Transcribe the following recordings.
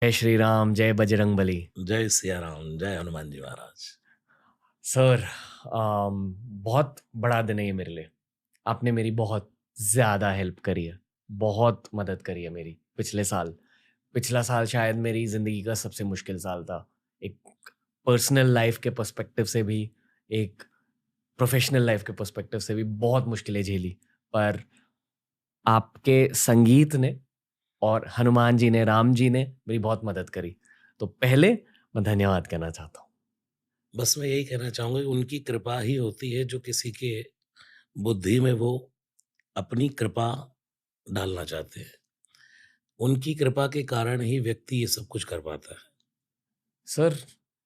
जय श्री राम, जय बजरंगबली। जय सिया राम, जय हनुमान जी महाराज। सर, बहुत बड़ा दिन है ये मेरे लिए। आपने मेरी बहुत ज़्यादा हेल्प करी है, बहुत मदद करी है मेरी पिछले साल। पिछला साल शायद मेरी ज़िंदगी का सबसे मुश्किल साल था। एक पर्सनल लाइफ़ के पर्सपेक्टिव से भी, एक प्रोफ़ेशनल लाइफ़ के पर्सपेक्टिव से भी बहुत मुश्किलें झेली। पर आपके संगीत ने और हनुमान जी ने, राम जी ने मेरी बहुत मदद करी। तो पहले मैं धन्यवाद कहना चाहता हूँ। बस मैं यही कहना चाहूँगा कि उनकी कृपा ही होती है जो किसी के बुद्धि में वो अपनी कृपा डालना चाहते हैं। उनकी कृपा के कारण ही व्यक्ति ये सब कुछ कर पाता है। सर,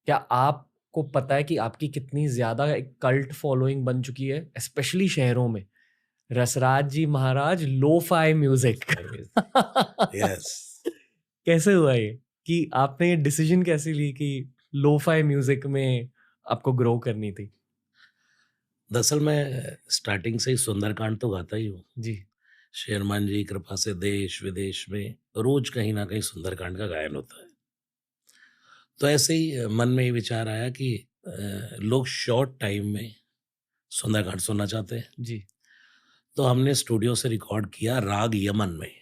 क्या आपको पता है कि आपकी कितनी ज़्यादा एक कल्ट फॉलोइंग बन चुकी है, स्पेशली शहरों में? रसराज जी महाराज लो-फाई म्यूज़िक। यस। कैसे हुआ ये? कि आपने ये डिसीज़न कैसे ली कि लो-फाई म्यूज़िक में आपको ग्रो करनी थी? दरअसल मैं स्टार्टिंग से ही सुंदरकांड तो गाता ही हूँ। जी, श्री हनुमान जी की कृपा से देश-विदेश में रोज़ कहीं न कहीं सुंदरकांड का गायन होता है। तो ऐसे ही मन में ये विचार आया कि लोग शॉर्ट टाइम में सुंदरकांड सुनना चाहते हैं। जी, तो हमने स्टूडियो से रिकॉर्ड किया राग यमन में।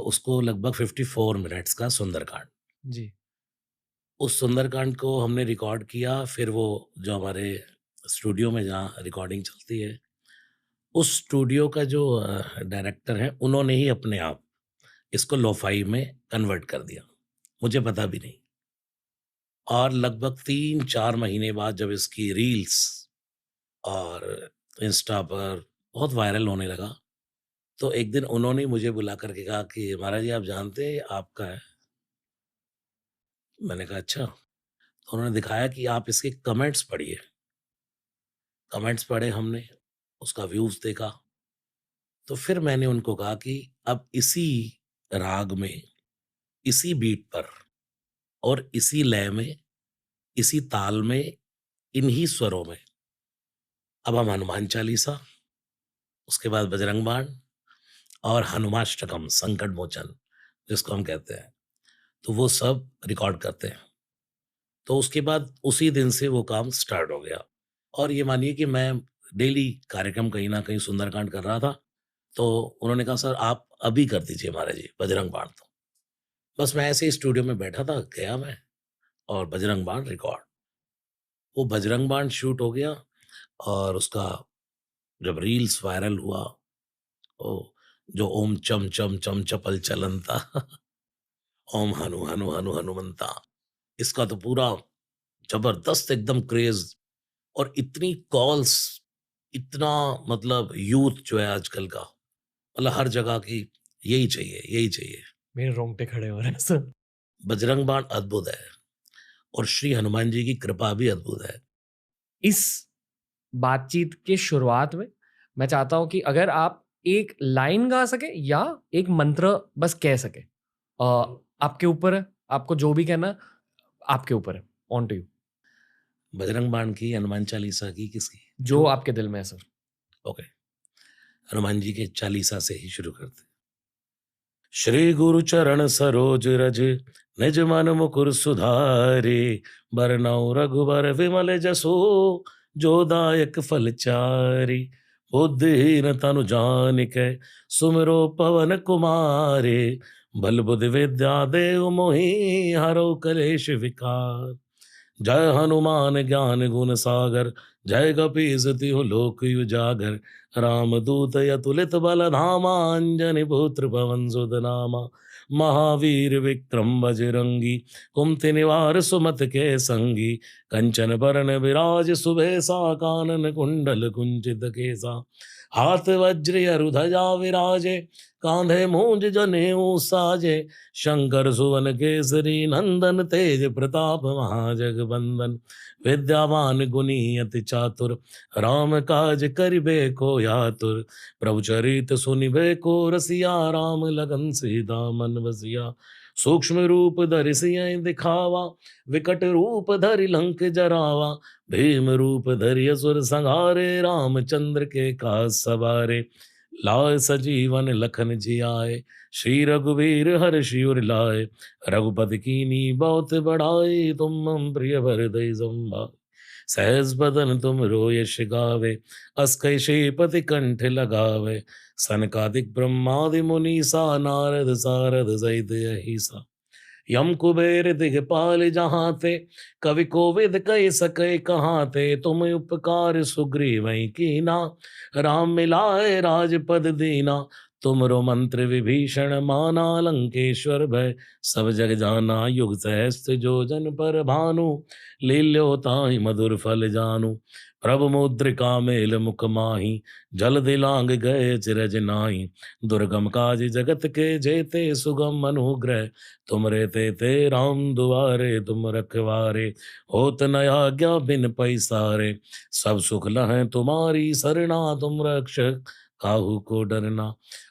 उसको लगभग 54 मिनट्स का सुंदरकांड। जी, उस सुंदरकांड को हमने रिकॉर्ड किया, फिर वो जो हमारे स्टूडियो में जहाँ रिकॉर्डिंग चलती है, उस स्टूडियो का जो डायरेक्टर है, उन्होंने ही अपने आप इसको लो-फ़ाई में कन्वर्ट कर दिया। मुझे पता भी नहीं। और लगभग 3-4 महीने बाद जब इसकी रील्स और इंस्टा पर बहुत वायरल होने लगा, तो एक दिन उन्होंने ही मुझे बुला कर के कहा कि, "महाराज जी, आप जानते हैं ये आपका है?" मैंने कहा, "अच्छा।" तो उन्होंने दिखाया कि आप इसके कमेंट्स पढ़िए। कमेंट्स पढ़े हमने, उसका व्यूज़ देखा, तो फिर मैंने उनको कहा कि अब इसी राग में, इसी बीट पर और इसी लय में, इसी ताल में, इन्हीं स्वरों में अब हम हनुमान चालीसा, उसके बाद बजरंग बाण और हनुमाष्टकम संकट मोचन जिसको हम कहते हैं, तो वो सब रिकॉर्ड करते हैं। तो उसके बाद उसी दिन से वो काम स्टार्ट हो गया और ये मानिए कि मैं डेली कार्यक्रम कहीं न कहीं सुंदरकांड कर रहा था। तो उन्होंने कहा, "सर आप अभी कर दीजिए महाराज जी बजरंग बाण तो।" बस मैं ऐसे ही स्टूडियो में बैठा था, गया मैं और बजरंग बाण रिकॉर्ड। वो बजरंग बाण शूट हो गया और उसका जब रील्स वायरल हुआ, ओ जो ओम चम चम चम चपल चलंता ओम हनु हनु हनु हनुमंता, इसका तो पूरा जबरदस्त एकदम क्रेज़ और इतनी कॉल्स, इतना मतलब यूथ जो है आजकल का, मतलब हर जगह की यही चाहिए, यही चाहिए। मेरे रोंगटे खड़े हो रहे हैं सर। बजरंग बाण अद्भुत है और श्री हनुमान जी की कृपा भी अद्भुत है। इस बातचीत के शुरुआत में मैं चाहता हूँ कि अगर आप एक लाइन गा सकें या एक मंत्र बस कह सकें। आपके ऊपर है, आपको जो भी कहना है, आपके ऊपर है। On to you. बजरंग बाण की, हनुमान चालीसा की, किसकी? जो जो आपके दिल में है सर। ओके, हनुमान जी के चालीसा से ही शुरू करते हैं। श्री गुरु चरण सरोज रज, निज मन मुकुर सुधारे, बरनउँ रघुबर विमल जसो, जो दायक फल चारि। बुद्धिहीन तनु जानिकै, सुमिरो पवन कुमारे, बल बुद्धि विद्या देहु मोहि, हरौ कलेश विकार। जय हनुमान ज्ञान गुण सागर, जय कपीस तिहु लोक उजागर। रामदूत अतुलित बल धामा, अंजनी पुत्र पवन सुत नामा। महावीर विक्रम बजरंगी, कुमति निवार सुमति के संगी। कंचन बरन विराज सुबेसा, कानन कुंडल कुंचित केसा। हाथ वज्र अरु ध्वजा विराजे, कांधे मूंज जनेऊ साजे। शंकर सुवन केसरी नंदन, तेज प्रताप महाजगबंदन। विद्यावान गुणी अति चातुर, राम काज करिबे को आतुर। प्रभु चरित सुनिबे को रसिया, राम लगन सीता मन बसिया। सूक्ष्म रूप धरि सियहि दिखावा, विकट रूप धरि लंक जरावा। भीम रूप धरि असुर संहारे, रामचंद्र के काज सवारे। लाए सजीवन लखन जियाए, श्री रघुवीर हर्षि उर लाए, रघुपति कीनी बहुत बढ़ाई, तुम मम प्रिय भरदई संभाय। सहज बदन तुम यश गावे, अस कई श्रीपति कंठ लगावे, सनकादिक ब्रह्मादि मुनीसा, नारद सारद सहित अहिसा। यम कुबेर दिगपाल जहाँ ते, कवि कोविद कह सके कहाँ ते, तुम उपकार सुग्रीवै कीना, राम मिलाए राजपद दीना। तुमरो मंत्र विभीषण माना, लंकेश्वर भय सब जग जाना। युग सहस्त्र जो जन पर भानु, लील्यो ताहि मधुर फल जानू। प्रभु मुद्रिका मेल मुख माही, जल दिलांग गए चिरज नाई। दुर्गम काज जगत के जेते, सुगम अनुग्रह तुमरे ते राम दुआरे। तुम रखवारे होत न आज्ञा बिन पैसारे, सब सुख लहै तुम्हारी सरना। तुम रक्षक काहू को डरना,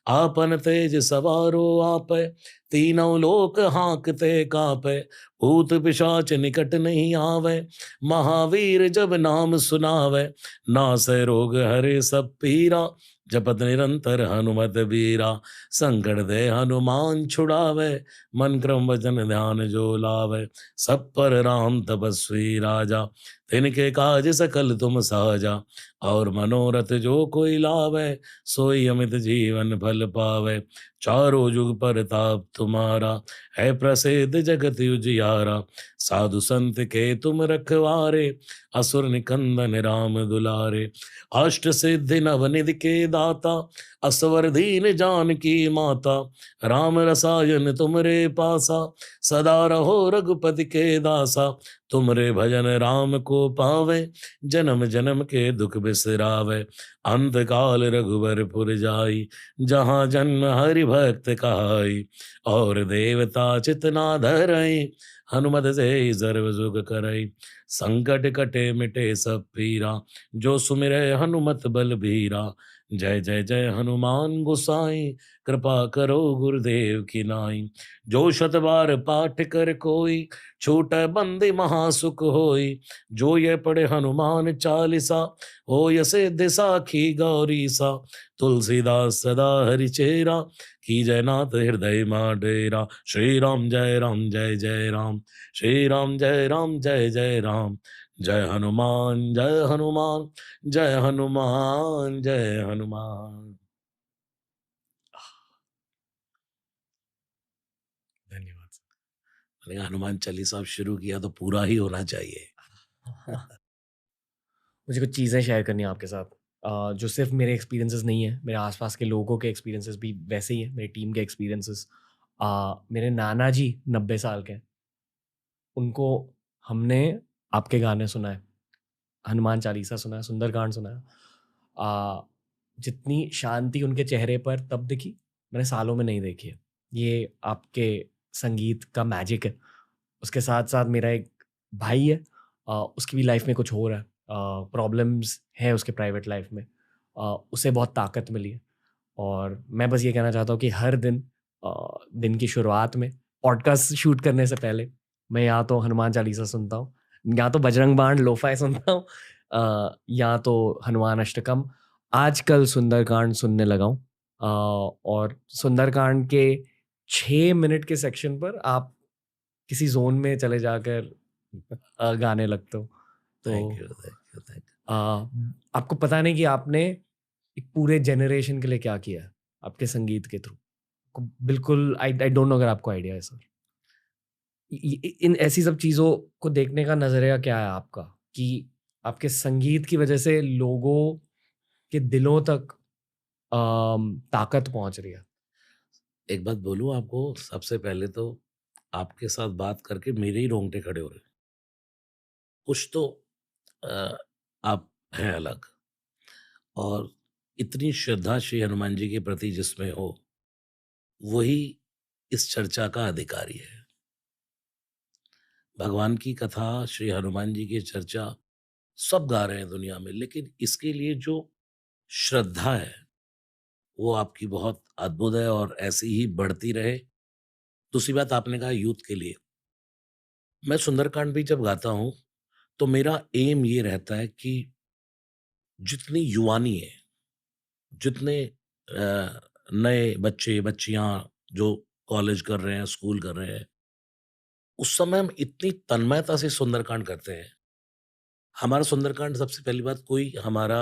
आपन तेज सवारो आपै, तीनों लोक हांकते कापै। भूत पिशाच निकट नहीं आवे, महावीर जब नाम सुनावे। नासै रोग हरे सब पीरा, जपत निरंतर हनुमत बीरा। संकट दे हनुमान छुड़ावे, मन क्रम वचन ध्यान जो लावे। सब पर राम तपस्वी राजा, तिनके काज सकल तुम साजा। और मनोरथ जो कोई लावे, सोई अमित जीवन फल पावे। चारों जुग परताप तुम्हारा, है प्रसिद्ध जगत उजियारा। साधु संत के तुम रखवारे, असुर निकंदन राम दुलारे। अष्ट सिद्धि नवनिधि के दाता, असवर दीन जानकी माता। राम रसायन तुमरे पासा, सदा रहो रघुपति के दासा। तुमरे भजन राम को पावे, जन्म जन्म के दुख बिसरावे। अंत काल रघुवर पुर जाई, जहाँ जन्म हरि भक्त कहाई। और देवता चितना धरई, हनुमत से सर्व सुख करई। संकट कटे मिटे सब पीरा, जो सुमिरै हनुमत बल बीरा। जय जय जय हनुमान गोसाई, कृपा करो गुरुदेव की नाई। जो शत बार पाठ कर कोई, छूटै बंदी महासुख होई। जो ये पढ़े हनुमान चालीसा, हो यसे दिशा की गौरी सा। तुलसीदास सदा हरिचेरा, की जयनाथ हृदय मा डेरा। श्री राम जय राम जय जय राम, श्री राम जय राम जय जय राम। जय हनुमान जय हनुमान, जय हनुमान जय हनुमान। धन्यवाद सर। मैंने कहा, हनुमान चालीसा शुरू किया तो पूरा ही होना चाहिए। मुझे कुछ चीज़ें शेयर करनी है आपके साथ, जो सिर्फ मेरे एक्सपीरियंसेस नहीं है, मेरे आसपास के लोगों के एक्सपीरियंसेस भी वैसे ही हैं, मेरी टीम के एक्सपीरियंसेस। मेरे नाना जी 90 साल के हैं, उनको हमने आपके गाने सुनाए, हनुमान चालीसा सुना है, सुंदरकांड सुना है। जितनी शांति उनके चेहरे पर तब दिखी, मैंने सालों में नहीं देखी है। ये आपके संगीत का मैजिक है। उसके साथ साथ मेरा एक भाई है, उसकी भी लाइफ में कुछ हो रहा है, प्रॉब्लम्स है उसके प्राइवेट लाइफ में, उसे बहुत ताकत मिली है। और मैं बस ये कहना चाहता हूँ कि हर दिन, दिन की शुरुआत में पॉडकास्ट शूट करने से पहले मैं या तो हनुमान चालीसा सुनता हूँ, या तो बजरंग बाण लोफाई सुनता हूँ, या तो हनुमान अष्टकम। आजकल सुंदरकांड सुनने लगा हूँ, और सुंदरकांड के 6 मिनट के सेक्शन पर आप किसी जोन में चले जाकर गाने लगते हो। थैंक तो यू, थैंक यू, थैंक अ, आपको पता नहीं कि आपने एक पूरे जनरेशन के लिए क्या किया है आपके संगीत के थ्रू। बिल्कुल, आई आई डोंट नो अगर आपको आइडिया है सर। इन ऐसी सब चीज़ों को देखने का नज़रिया क्या है आपका, कि आपके संगीत की वजह से लोगों के दिलों तक ताकत पहुंच रही है। एक बात बोलूं आपको, सबसे पहले तो आपके साथ बात करके मेरे ही रोंगटे खड़े हो रहे हैं। कुछ तो अ, आप हैं अलग, और इतनी श्रद्धा श्री हनुमान जी के प्रति जिसमें हो, वही इस चर्चा का अधिकारी है। भगवान की कथा, श्री हनुमान जी की चर्चा सब गा रहे हैं दुनिया में, लेकिन इसके लिए जो श्रद्धा है वो आपकी बहुत अद्भुत है, और ऐसी ही बढ़ती रहे। दूसरी बात आपने कहा यूथ के लिए, मैं सुंदरकांड भी जब गाता हूँ तो मेरा एम ये रहता है कि जितनी युवानी है, जितने नए बच्चे बच्चियां जो कॉलेज कर रहे हैं, स्कूल कर रहे हैं, उस समय हम इतनी तन्मयता से सुंदरकांड करते हैं। हमारा सुंदरकांड सबसे पहली बात कोई हमारा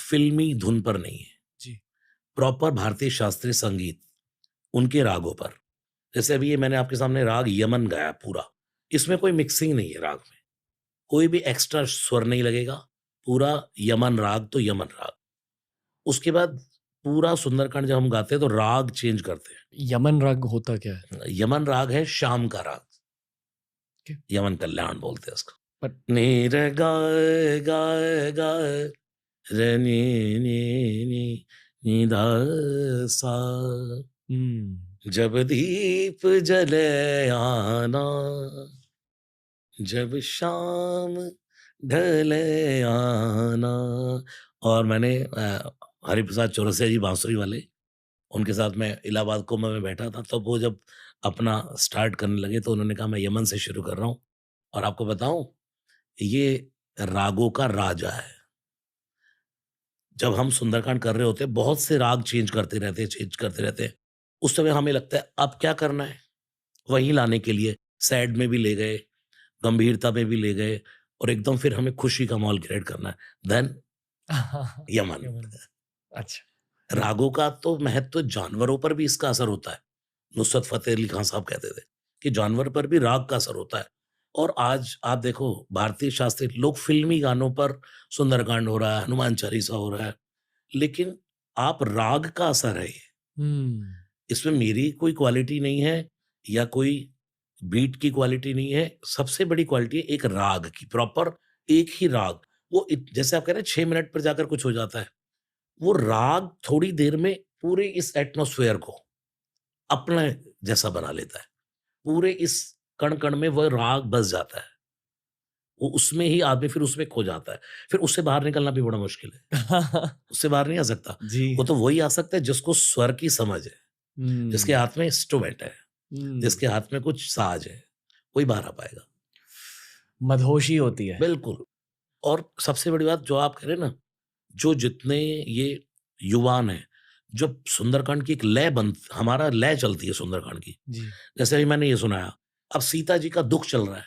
फिल्मी धुन पर नहीं है, जी। प्रॉपर भारतीय शास्त्रीय संगीत, उनके रागों पर। जैसे अभी ये मैंने आपके सामने राग यमन गाया पूरा, इसमें कोई मिक्सिंग नहीं है राग में, कोई भी एक्स्ट्रा स्वर नहीं लगेगा, पूरा यमन राग तो यमन राग। उसके बाद पूरा सुंदरकांड जब हम गाते हैं तो राग चेंज करते यमन राग होता क्या है? हैं। यमन राग है श्याम का राग, Okay. यमन कल्याण बोलते हैं उसको। But नीर गाए गाए गाए रे नी नी नी नी धा सा, जब दीप जले आना, जब शाम ढले आना। और मैंने हरिप्रसाद चौरसिया जी बांसुरी वाले, उनके साथ मैं इलाहाबाद कुंभ में बैठा था, तब वो जब अपना स्टार्ट करने लगे तो उन्होंने कहा मैं यमन से शुरू कर रहा हूँ। और आपको बताऊं, ये रागों का राजा है। जब हम सुंदरकांड कर रहे होते हैं, बहुत से राग चेंज करते रहते हैं, चेंज करते रहते हैं। उस समय हमें लगता है अब क्या करना है, वहीं लाने के लिए सैड में भी ले गए, गंभीरता में भी ले गए, और एकदम फिर हमें खुशी का माहौल क्रिएट करना है, देन यमन। यमन। अच्छा। रागों का तो महत्व जानवरों पर भी इसका असर होता है। नुसरत फ़तेह अली खान साहब कहते थे कि जानवर पर भी राग का असर होता है। और आज आप देखो भारतीय शास्त्रीय लोग फ़िल्मी गानों पर सुंदरकांड हो रहा है, हनुमान चालीसा हो रहा है, लेकिन आप राग का असर है ये। हम्म। इसमें मेरी कोई क्वालिटी नहीं है या कोई बीट की क्वालिटी नहीं है। सबसे बड़ी क्वालिटी है एक राग की, प्रॉपर एक ही राग। वो जैसे आप कह रहे हैं 6 मिनट पर जाकर कुछ हो जाता है, वो राग थोड़ी देर में पूरे इस एटमॉस्फेयर को अपने जैसा बना लेता है। पूरे इस कण कण में वह राग बस जाता है, वो उसमें ही आदमी फिर उसमें खो जाता है। फिर उससे बाहर निकलना भी बड़ा मुश्किल है, उससे बाहर नहीं आ सकता। जी। वो तो वही आ सकता है जिसको स्वर की समझ है, जिसके हम्म। हाथ में इंस्ट्रूमेंट है, हम्म। जिसके हाथ में कुछ साज है, वही बाहर आ पाएगा। मदहोशी होती है। बिल्कुल। और सबसे बड़ी बात जो आप कह रहे हैं ना, जो जितने ये युवान हैं, जब सुंदरकांड की एक लय बन हमारा लय चलती है सुंदरकांड की। जी। जैसे अभी मैंने ये सुनाया, अब सीता जी का दुःख चल रहा है,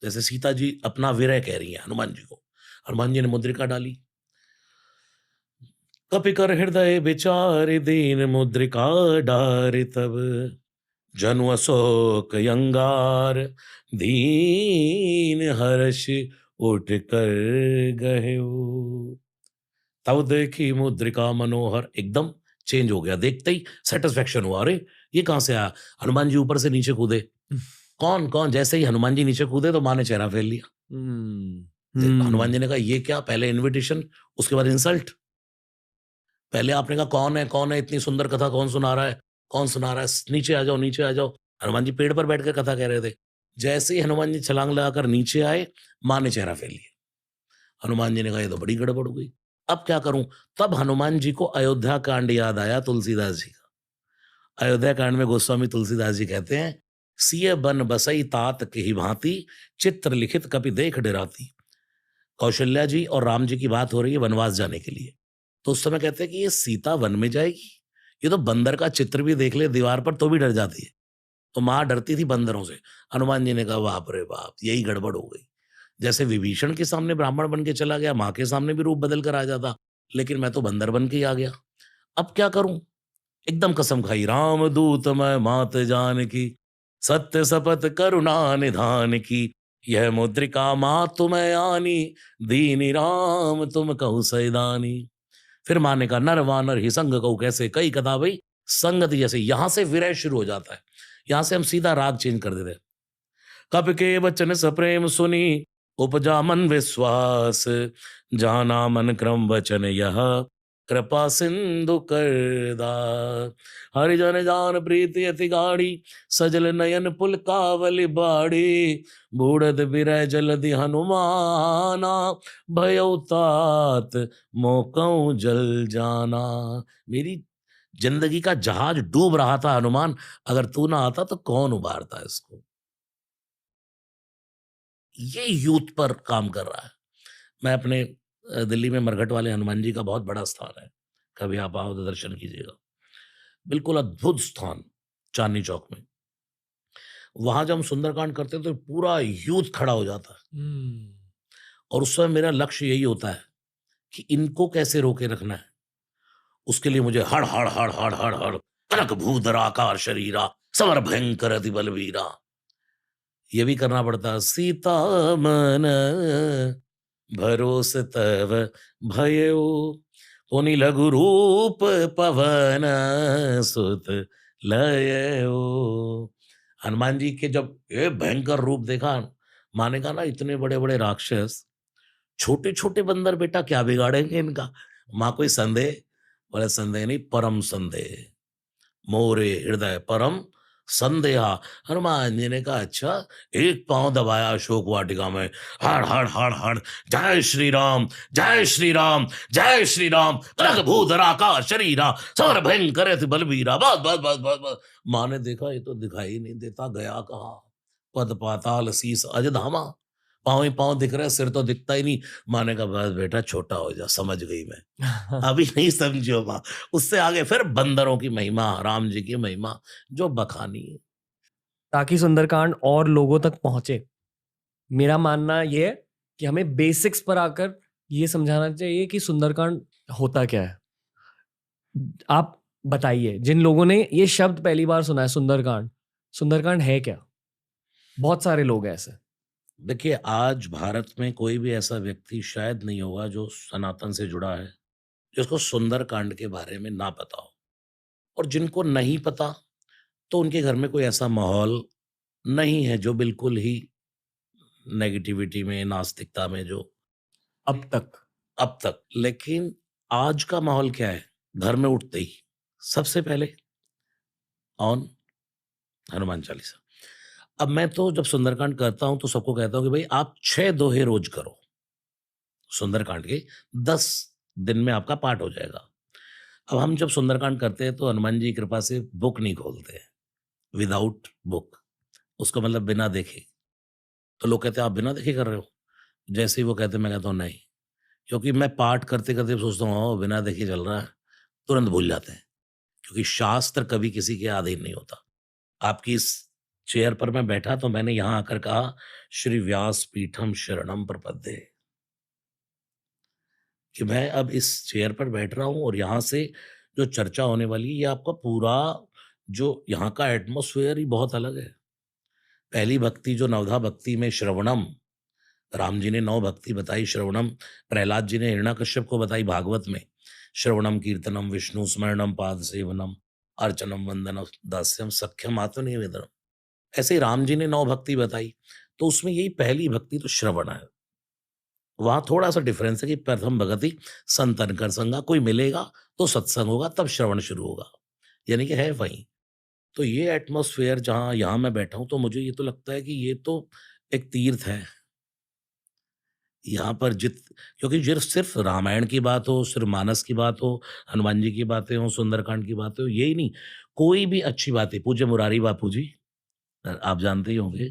जैसे सीता जी अपना विरह कह रही हैं हनुमान जी को, हनुमान जी ने मुद्रिका डाली, कपि कर हृदय विचार दीन मुद्रिका डारि तब, जनु अशोक यंगार दीन हर्ष उठ कर गहेऊ। तब देखी मुद्रिका मनोहर, एकदम चेंज हो गया, देखते ही सेटिस्फेक्शन हुआ, अरे ये कहां से आया। हनुमान जी ऊपर से नीचे कूदे, कौन कौन, जैसे ही हनुमान जी नीचे कूदे तो माँ ने चेहरा फेर लिया। हम्म। हनुमान हम्म। जी ने कहा ये क्या, पहले इनविटेशन उसके बाद इंसल्ट। पहले आपने कहा कौन है, इतनी सुंदर कथा कौन सुना रहा है, कौन सुना रहा है, नीचे आ जाओ नीचे आ जाओ। हनुमान जी पेड़ पर बैठकर कथा कह रहे थे, जैसे ही हनुमान जी छलांग लगाकर नीचे आए, माँ ने चेहरा फेर लिया। हनुमान जी ने कहा ये तो बड़ी गड़बड़ हो गई, अब क्या करूं। तब हनुमान जी को अयोध्या कांड याद आया तुलसीदास जी का। अयोध्या कांड में गोस्वामी तुलसीदास जी कहते हैं, सिय बन बसई तात के ही भांति, चित्र लिखित कपि देख डराती। कौशल्या जी और राम जी की बात हो रही है वनवास जाने के लिए, तो उस समय कहते हैं कि ये सीता वन में जाएगी, ये तो बंदर का चित्र भी देख ले दीवार पर तो भी डर जाती है। तो माँ डरती थी बंदरों से। हनुमान जी ने कहा बाप रे बाप, यही गड़बड़ हो गई। जैसे विभीषण के सामने ब्राह्मण बन के चला गया, माँ के सामने भी रूप बदल कर आ जाता, लेकिन मैं तो बंदर बन के ही आ गया, अब क्या करूं। एकदम कसम खाई, राम दूत मैं मात जान की, सत्य शपथ करुणा निधान की, यह मुद्रिका माँ तुम्हें आनी, दीनी राम तुम कहु सैदानी। फिर माँ ने कहा नर वानर ही संग कहू कैसे, कई कथा भाई संगत जैसे, यहां से विरह शुरू हो जाता है। यहां से हम सीधा राग चेंज कर देते हैं। कब के वचन सप्रेम सुनी, उपजा मन विश्वास, जाना मन क्रम वचन यह, कृपा सिंधु करदा। हरिजन जान प्रीति अति गाढ़ी, सजल नयन पुल कावली बाड़ी, बूढ़द बिरह जलधि हनुमाना, भयउ तात मोकऊ जल जाना। मेरी जिंदगी का जहाज डूब रहा था हनुमान, अगर तू ना आता तो कौन उबारता इसको। ये यूथ पर काम कर रहा है। मैं अपने दिल्ली में मरघट वाले हनुमान जी का बहुत बड़ा स्थान है, कभी आप आओ तो दर्शन कीजिएगा। बिल्कुल अद्भुत स्थान, चांदनी चौक में। वहाँ जब हम सुंदरकांड करते हैं तो पूरा यूथ खड़ा हो जाता है हम्म। और उस समय मेरा लक्ष्य यही होता है कि इनको कैसे रोके रखना है। उसके लिए मुझे हड़, हड़, हड़, हड़, हड़, हड़, कनक भूधराकार शरीरा, समर भयंकर अति बलवीरा। ये भी करना पड़ता है। सीता मन भरोस तव भयो, पुनि लघु रूप पवन सुत लयो। हनुमान जी के जब ये भयंकर रूप देखा, माँ ने कहा ना इतने बड़े बड़े राक्षस, छोटे छोटे बंदर बेटा क्या बिगाड़ेंगे इनका। माँ कोई संदेह? बोले संदेह नहीं, परम संदेह। मोरे हृदय परम संदेहा। हनुमान जी ने कहा अच्छा। एक पांव दबाया अशोक वाटिका में, हर हर हर हर, जय श्री राम, जय श्री राम, जय श्री राम, रघ भूधरा का शरीरा, समर भयंकर अति बलवीरा। बस बस बस बस बस। माँ ने देखा ये तो दिखाई नहीं देता, गया कहाँ? पद पाताल शीस अजधामा। पांव ही पांव दिख रहा है, सिर तो दिखता ही नहीं। माँ ने कहा बस बेटा छोटा हो जा, समझ गई मैं। अभी नहीं समझो माँ। उससे आगे फिर बंदरों की महिमा, राम जी की महिमा जो बखानी है। ताकि सुंदरकांड और लोगों तक पहुंचे, मेरा मानना ये है कि हमें बेसिक्स पर आकर ये समझाना चाहिए कि सुंदरकांड होता क्या है। आप बताइए, जिन लोगों ने ये शब्द पहली बार सुना है सुंदरकांड, सुंदरकांड है क्या? बहुत सारे लोग हैं ऐसे। देखिए आज भारत में कोई भी ऐसा व्यक्ति शायद नहीं होगा जो सनातन से जुड़ा है, जिसको सुंदर कांड के बारे में ना पता हो। और जिनको नहीं पता तो उनके घर में कोई ऐसा माहौल नहीं है जो बिल्कुल ही नेगेटिविटी में, नास्तिकता में जो अब तक अब तक। लेकिन आज का माहौल क्या है? घर में उठते ही सबसे पहले ऑन हनुमान चालीसा। अब मैं तो जब सुंदरकांड करता हूं तो सबको कहता हूं कि भाई आप 6 दोहे रोज करो। सुंदरकांड के 10 दिन में आपका पाठ हो जाएगा। अब हम जब सुंदरकांड करते हैं तो हनुमान जी की कृपा से बुक नहीं खोलते हैं, विदाउट बुक, उसको मतलब बिना देखे। तो लोग कहते हैं आप बिना देखे कर रहे हो? जैसे ही वो कहते हैं मैं कहता हूँ नहीं, क्योंकि मैं पाठ करते करते सोचता हूँ "ओ, बिना देखे चल रहा है", तुरंत भूल जाते हैं। क्योंकि शास्त्र कभी किसी के अधीन नहीं होता। आपकी इस चेयर पर मैं बैठा तो मैंने यहाँ आकर कहा श्री व्यास पीठम शरणम प्रपद्ये, कि मैं अब इस चेयर पर बैठ रहा हूँ और यहाँ से जो चर्चा होने वाली है, ये आपका पूरा जो यहाँ का एटमॉस्फेयर ही बहुत अलग है। पहली भक्ति जो नवधा भक्ति में श्रवणम, राम जी ने 9 भक्ति बताई श्रवणम, प्रहलाद जी ने हिरण्यकश्यप को बताई भागवत में। श्रवणम कीर्तनम विष्णु स्मरणम पाद सेवनम अर्चनम वंदनम दास्यम सख्यम आत्मनिवेदनम। ऐसे ही राम जी ने 9 भक्ति बताई, तो उसमें यही पहली भक्ति तो श्रवण है। वहाँ थोड़ा-सा डिफरेंस है कि प्रथम भगति संतन कर संगा, कोई मिलेगा तो सत्संग होगा तब श्रवण शुरू होगा, यानी कि है वहीं। तो ये एटमॉस्फेयर जहाँ यहाँ मैं बैठा हूँ तो मुझे ये तो लगता है कि ये तो एक तीर्थ है। यहाँ पर क्योंकि सिर्फ रामायण की बात हो, सिर्फ मानस की बात हो, हनुमान जी की बातें हों, सुंदरकांड की बातें हो, यही नहीं, कोई भी अच्छी बातें, पूज्य मुरारी बापू जी आप जानते ही होंगे,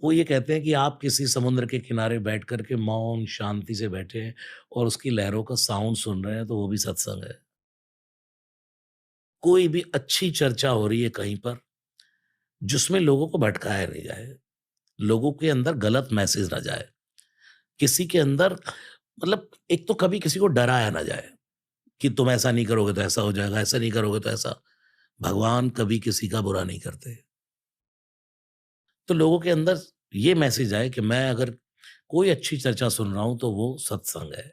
वो ये कहते हैं कि आप किसी समुद्र के किनारे बैठ कर के मौन शांति से बैठे हैं और उसकी लहरों का साउंड सुन रहे हैं तो वो भी सत्संग है। कोई भी अच्छी चर्चा हो रही है कहीं पर, जिसमें लोगों को भटकाया नहीं जाए, लोगों के अंदर गलत मैसेज ना जाए, किसी के अंदर मतलब एक तो कभी किसी को डराया ना जाए कि तुम ऐसा नहीं करोगे तो ऐसा हो जाएगा, ऐसा नहीं करोगे तो ऐसा। भगवान कभी किसी का बुरा नहीं करते। तो लोगों के अंदर ये मैसेज आए कि मैं अगर कोई अच्छी चर्चा सुन रहा हूँ तो वो सत्संग है।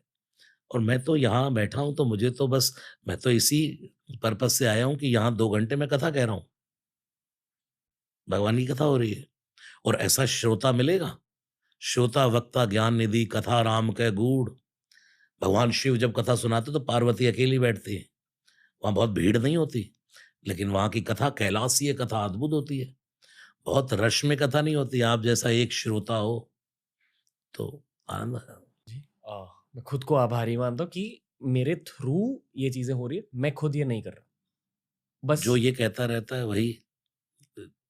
और मैं तो यहाँ बैठा हूँ तो मुझे तो बस मैं तो इसी पर्पज़ से आया हूँ कि यहाँ 2 घंटे मैं कथा कह रहा हूँ। भगवान की कथा हो रही है और ऐसा श्रोता मिलेगा? श्रोता वक्ता ज्ञान निधि कथा राम कै गूढ़। भगवान शिव जब कथा सुनाते तो पार्वती अकेली बैठती है। वहाँ बहुत भीड़ नहीं होती, लेकिन वहाँ की कथा कैलाशीय कथा अद्भुत होती है। बहुत रश में कथा नहीं होती, आप जैसा एक श्रोता हो तो आनंद आया। जी। मैं खुद को आभारी मानता हूँ कि मेरे थ्रू ये चीजें हो रही है, मैं खुद ये नहीं कर रहा। बस जो ये कहता रहता है वही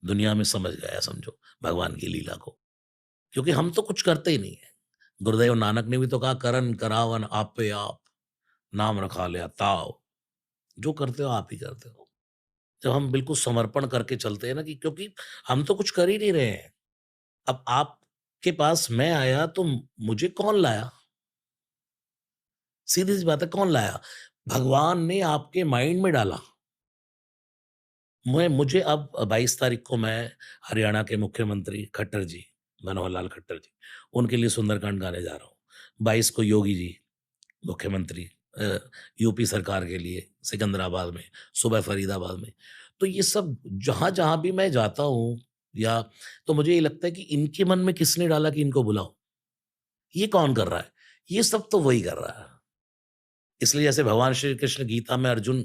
दुनिया में समझ गया समझो भगवान की लीला को। क्योंकि हम तो कुछ करते ही नहीं है। गुरुदेव नानक ने भी तो कहा करन करावन आपे आप, नाम रखा लिया ताव। जो करते हो आप ही करते हो। जब हम बिल्कुल समर्पण करके चलते हैं ना, कि क्योंकि हम तो कुछ कर ही नहीं रहे हैं। अब आपके पास मैं आया तो मुझे कौन लाया? सीधी-सी बात है, कौन लाया? भगवान ने आपके माइंड में डाला। मुझे अब 22 तारीख को मैं हरियाणा के मुख्यमंत्री खट्टर जी, मनोहर लाल खट्टर जी, उनके लिए सुंदरकांड गाने जा रहा हूँ। 22 को योगी जी, मुख्यमंत्री अ, यूपी सरकार के लिए सिकंदराबाद में, सुबह फरीदाबाद में। तो ये सब जहाँ-जहाँ भी मैं जाता हूँ, या तो मुझे ये लगता है कि इनके मन में किसने डाला कि इनको बुलाओ? ये कौन कर रहा है? ये सब तो वही कर रहा है। इसलिए जैसे भगवान श्री कृष्ण गीता में अर्जुन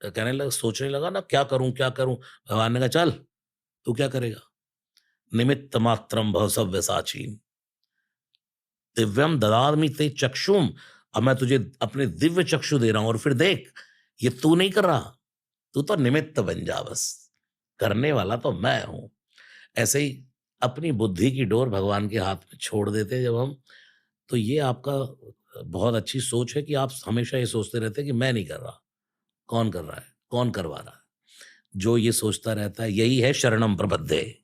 कहने लगा, सोचने लगा ना, क्या करूँ, क्या करूँ? भगवान ने कहा, चल, तू क्या करेगा? निमित्त मात्रम भव सव्यसाचीन, दिव्यम ददामि ते चक्षुम। अब मैं तुझे अपने दिव्य चक्षु दे रहा हूँ, और फिर देख, ये तू नहीं कर रहा, तू तो निमित्त बन जा बस, करने वाला तो मैं हूँ। ऐसे ही अपनी बुद्धि की डोर भगवान के हाथ में छोड़ देते हैं जब हम, तो ये आपका बहुत अच्छी सोच है कि आप हमेशा ये सोचते रहते हैं कि मैं नहीं कर रहा, कौन कर रहा है? कौन करवा रहा है? जो ये सोचता रहता है, यही है शरणम प्रपद्ये।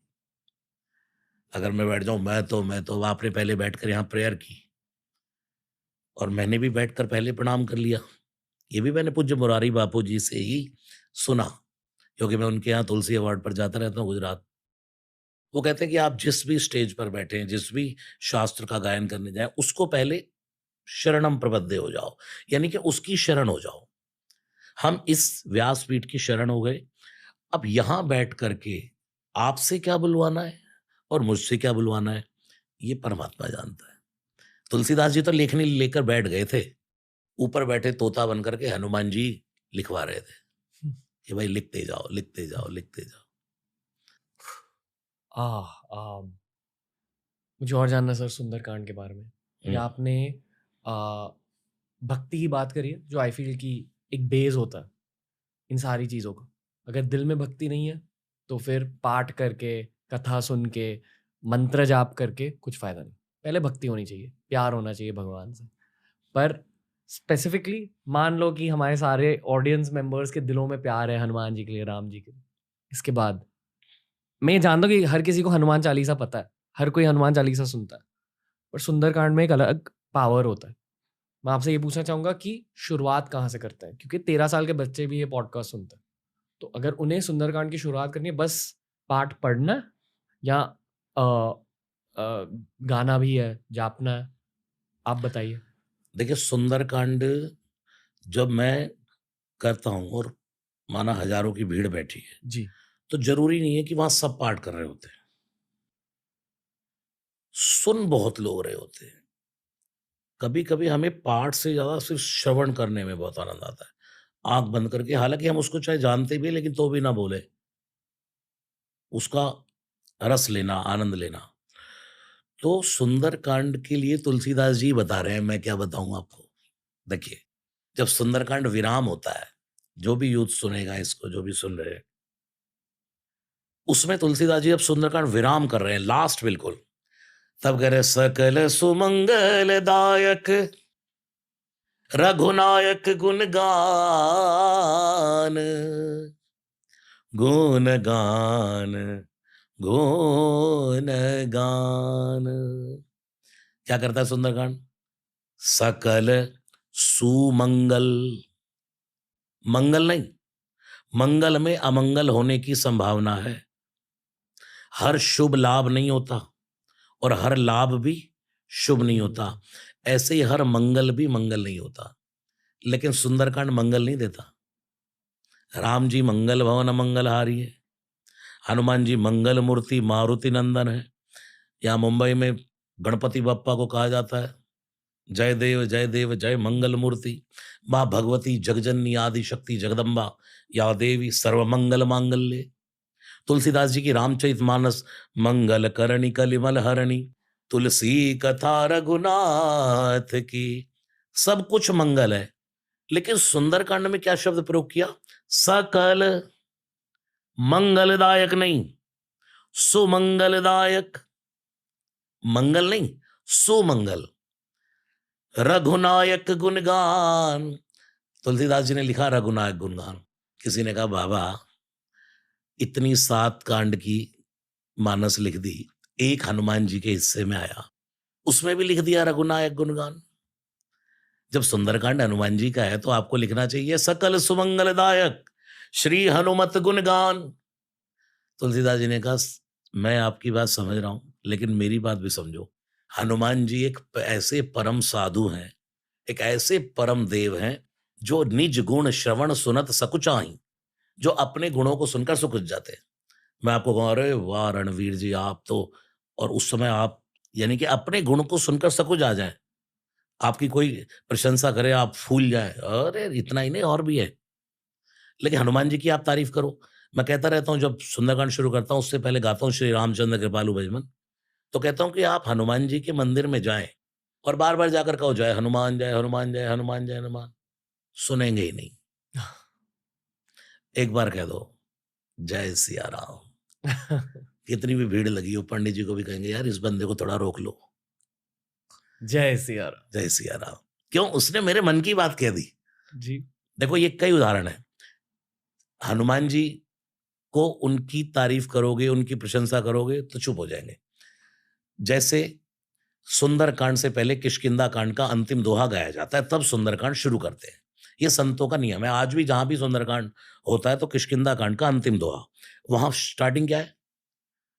अगर मैं बैठ जाऊँ, मैं तो आपने पहले बैठकर यहाँ प्रेयर की, और मैंने भी बैठकर पहले प्रणाम कर लिया। ये भी मैंने पूज्य मुरारी बापू जी से ही सुना, क्योंकि मैं उनके यहाँ तुलसी अवार्ड पर जाता रहता हूँ गुजरात। वो कहते हैं कि आप जिस भी स्टेज पर बैठे हैं, जिस भी शास्त्र का गायन करने जाएँ, उसको पहले शरणम प्रपद्ये हो जाओ, यानी कि उसकी शरण हो जाओ। हम इस व्यासपीठ की शरण हो गए। अब यहाँ बैठ कर के आपसे क्या बुलवाना है और मुझसे क्या बुलवाना है, ये परमात्मा जानता है। तुलसीदास जी तो लेखनी लेकर बैठ गए थे। ऊपर बैठे तोता बन कर के हनुमान जी लिखवा रहे थे हुँ, कि भाई लिखते जाओ, लिखते हुँ। जाओ, लिखते जाओ। आह! मुझे और जानना है सर सुंदरकांड के बारे में। ये हुँ, आपने अ, भक्ति की बात करी है, जो आई फ़ील कि एक बेस होता है इन सारी चीज़ों का। अगर दिल में भक्ति नहीं है, तो फिर पाठ करके, कथा सुन के, मंत्र जाप करके कुछ फ़ायदा नहीं। पहले भक्ति होनी चाहिए, प्यार होना चाहिए भगवान से। पर स्पेसिफ़िकली मान लो कि हमारे सारे ऑडियंस मेंबर्स के दिलों में प्यार है हनुमान जी के लिए, राम जी के लिए। इसके बाद मैं ये जानता हूँ कि हर किसी को हनुमान चालीसा पता है, हर कोई हनुमान चालीसा सुनता है। पर सुंदरकांड में एक अलग पावर होता है। मैं आपसे ये पूछना चाहूँगा कि शुरुआत कहाँ से करते हैं? क्योंकि 13 साल के बच्चे भी ये पॉडकास्ट सुनते हैं। तो अगर उन्हें सुंदरकांड की शुरुआत करनी है, बस पाठ पढ़ना है या अ गाना भी है, जापना है? आप बताइए। देखिए, सुंदरकांड जब मैं करता हूँ और माना हज़ारों की भीड़ बैठी है, जी। तो ज़रूरी नहीं है कि वहाँ सब पाठ कर रहे होते हैं। सुन बहुत लोग रहे होते हैं। कभी-कभी हमें पाठ से ज़्यादा सिर्फ़ श्रवण करने में बहुत आनंद आता है। आँख बंद करके, हालाँकि हम उसको चाहे जानते भी हैं, लेकिन तो भी ना बोले, उसका रस लेना, आनंद लेना। तो सुंदरकांड के लिए तुलसीदास जी बता रहे हैं, मैं क्या बताऊँ आपको? देखिए, जब सुंदरकांड विराम होता है, जो भी यूथ सुनेगा इसको, जो भी सुन रहे हैं, उसमें तुलसीदास जी अब सुंदरकांड विराम कर रहे हैं, लास्ट बिल्कुल। तब कह रहे, सकल सुमंगलदायक रघुनायक गुण गान, गुण गान, गुण गान। क्या करता है सुंदरकांड? सकल सुमंगल, मंगल नहीं, मंगल में अमंगल होने की संभावना है। हर शुभ लाभ नहीं होता, और हर लाभ भी शुभ नहीं होता। हुँ। ऐसे ही हर मंगल भी मंगल नहीं होता। लेकिन सुंदरकांड मंगल नहीं देता। राम जी मंगल भवन मंगलहारी है। हनुमान जी मंगल मूर्ति मारुति नंदन है। यहाँ मुंबई में गणपति बप्पा को कहा जाता है, जय देव जय मंगल मूर्ति। माँ भगवती जगजननी आदि शक्ति जगदम्बा, या देवी सर्वमंगल मांगल्ये। तुलसीदास जी की रामचरितमानस, मंगल करणी कलिमल हरणी, तुलसी कथा रघुनाथ की। सब कुछ मंगल है, लेकिन सुंदरकांड में क्या शब्द प्रयोग किया? सकल मंगलदायक नहीं, सुमंगलदायक। मंगल नहीं, सुमंगल। रघुनायक गुणगान, तुलसीदास जी ने लिखा रघुनायक गुणगान। किसी ने कहा बाबा इतनी 7 कांड की मानस लिख दी, एक हनुमान जी के हिस्से में आया, उसमें भी लिख दिया रघुनायक गुणगान। जब सुंदरकांड हनुमान जी का है तो आपको लिखना चाहिए सकल सुमंगलदायक श्री हनुमत गुणगान। तुलसीदास जी ने कहा मैं आपकी बात समझ रहा हूं, लेकिन मेरी बात भी समझो। हनुमान जी एक ऐसे परम साधु हैं, एक ऐसे परम देव हैं जो निज गुण श्रवण सुनत सकुचाई, जो अपने गुणों को सुनकर सुकुच जाते हैं। मैं आपको कहूँ अरे वाह रणवीर जी आप तो, और उस समय आप यानी कि अपने गुण को सुनकर सकुच आ जाएं, आपकी कोई प्रशंसा करे आप फूल जाए, अरे इतना ही नहीं और भी है। लेकिन हनुमान जी की आप तारीफ करो। मैं कहता रहता हूँ जब सुंदरकांड शुरू करता हूँ उससे पहले गाता हूँ श्री रामचंद्र कृपालु भजमन। तो कहता हूँ कि आप हनुमान जी के मंदिर में जाएं और बार बार जाकर कहो जय हनुमान जय हनुमान जय हनुमान जय हनुमान, सुनेंगे ही नहीं। एक बार कह दो जय सिया राम, कितनी भी भीड़ लगी हो पंडित जी को भी कहेंगे यार इस बंदे को थोड़ा रोक लो। जय सिया राम। जय सिया राम, क्यों? उसने मेरे मन की बात कह दी। जी। देखो ये कई उदाहरण है। हनुमान जी को उनकी तारीफ करोगे, उनकी प्रशंसा करोगे तो चुप हो जाएंगे। जैसे सुंदरकांड से पहले किष्किंधा कांड का अंतिम दोहा गाया जाता है, तब सुंदरकांड शुरू करते हैं। ये संतों का नियम है। आज भी जहां भी सुंदरकांड होता है तो किष्किंधा कांड का अंतिम दोहा, वहां स्टार्टिंग क्या है?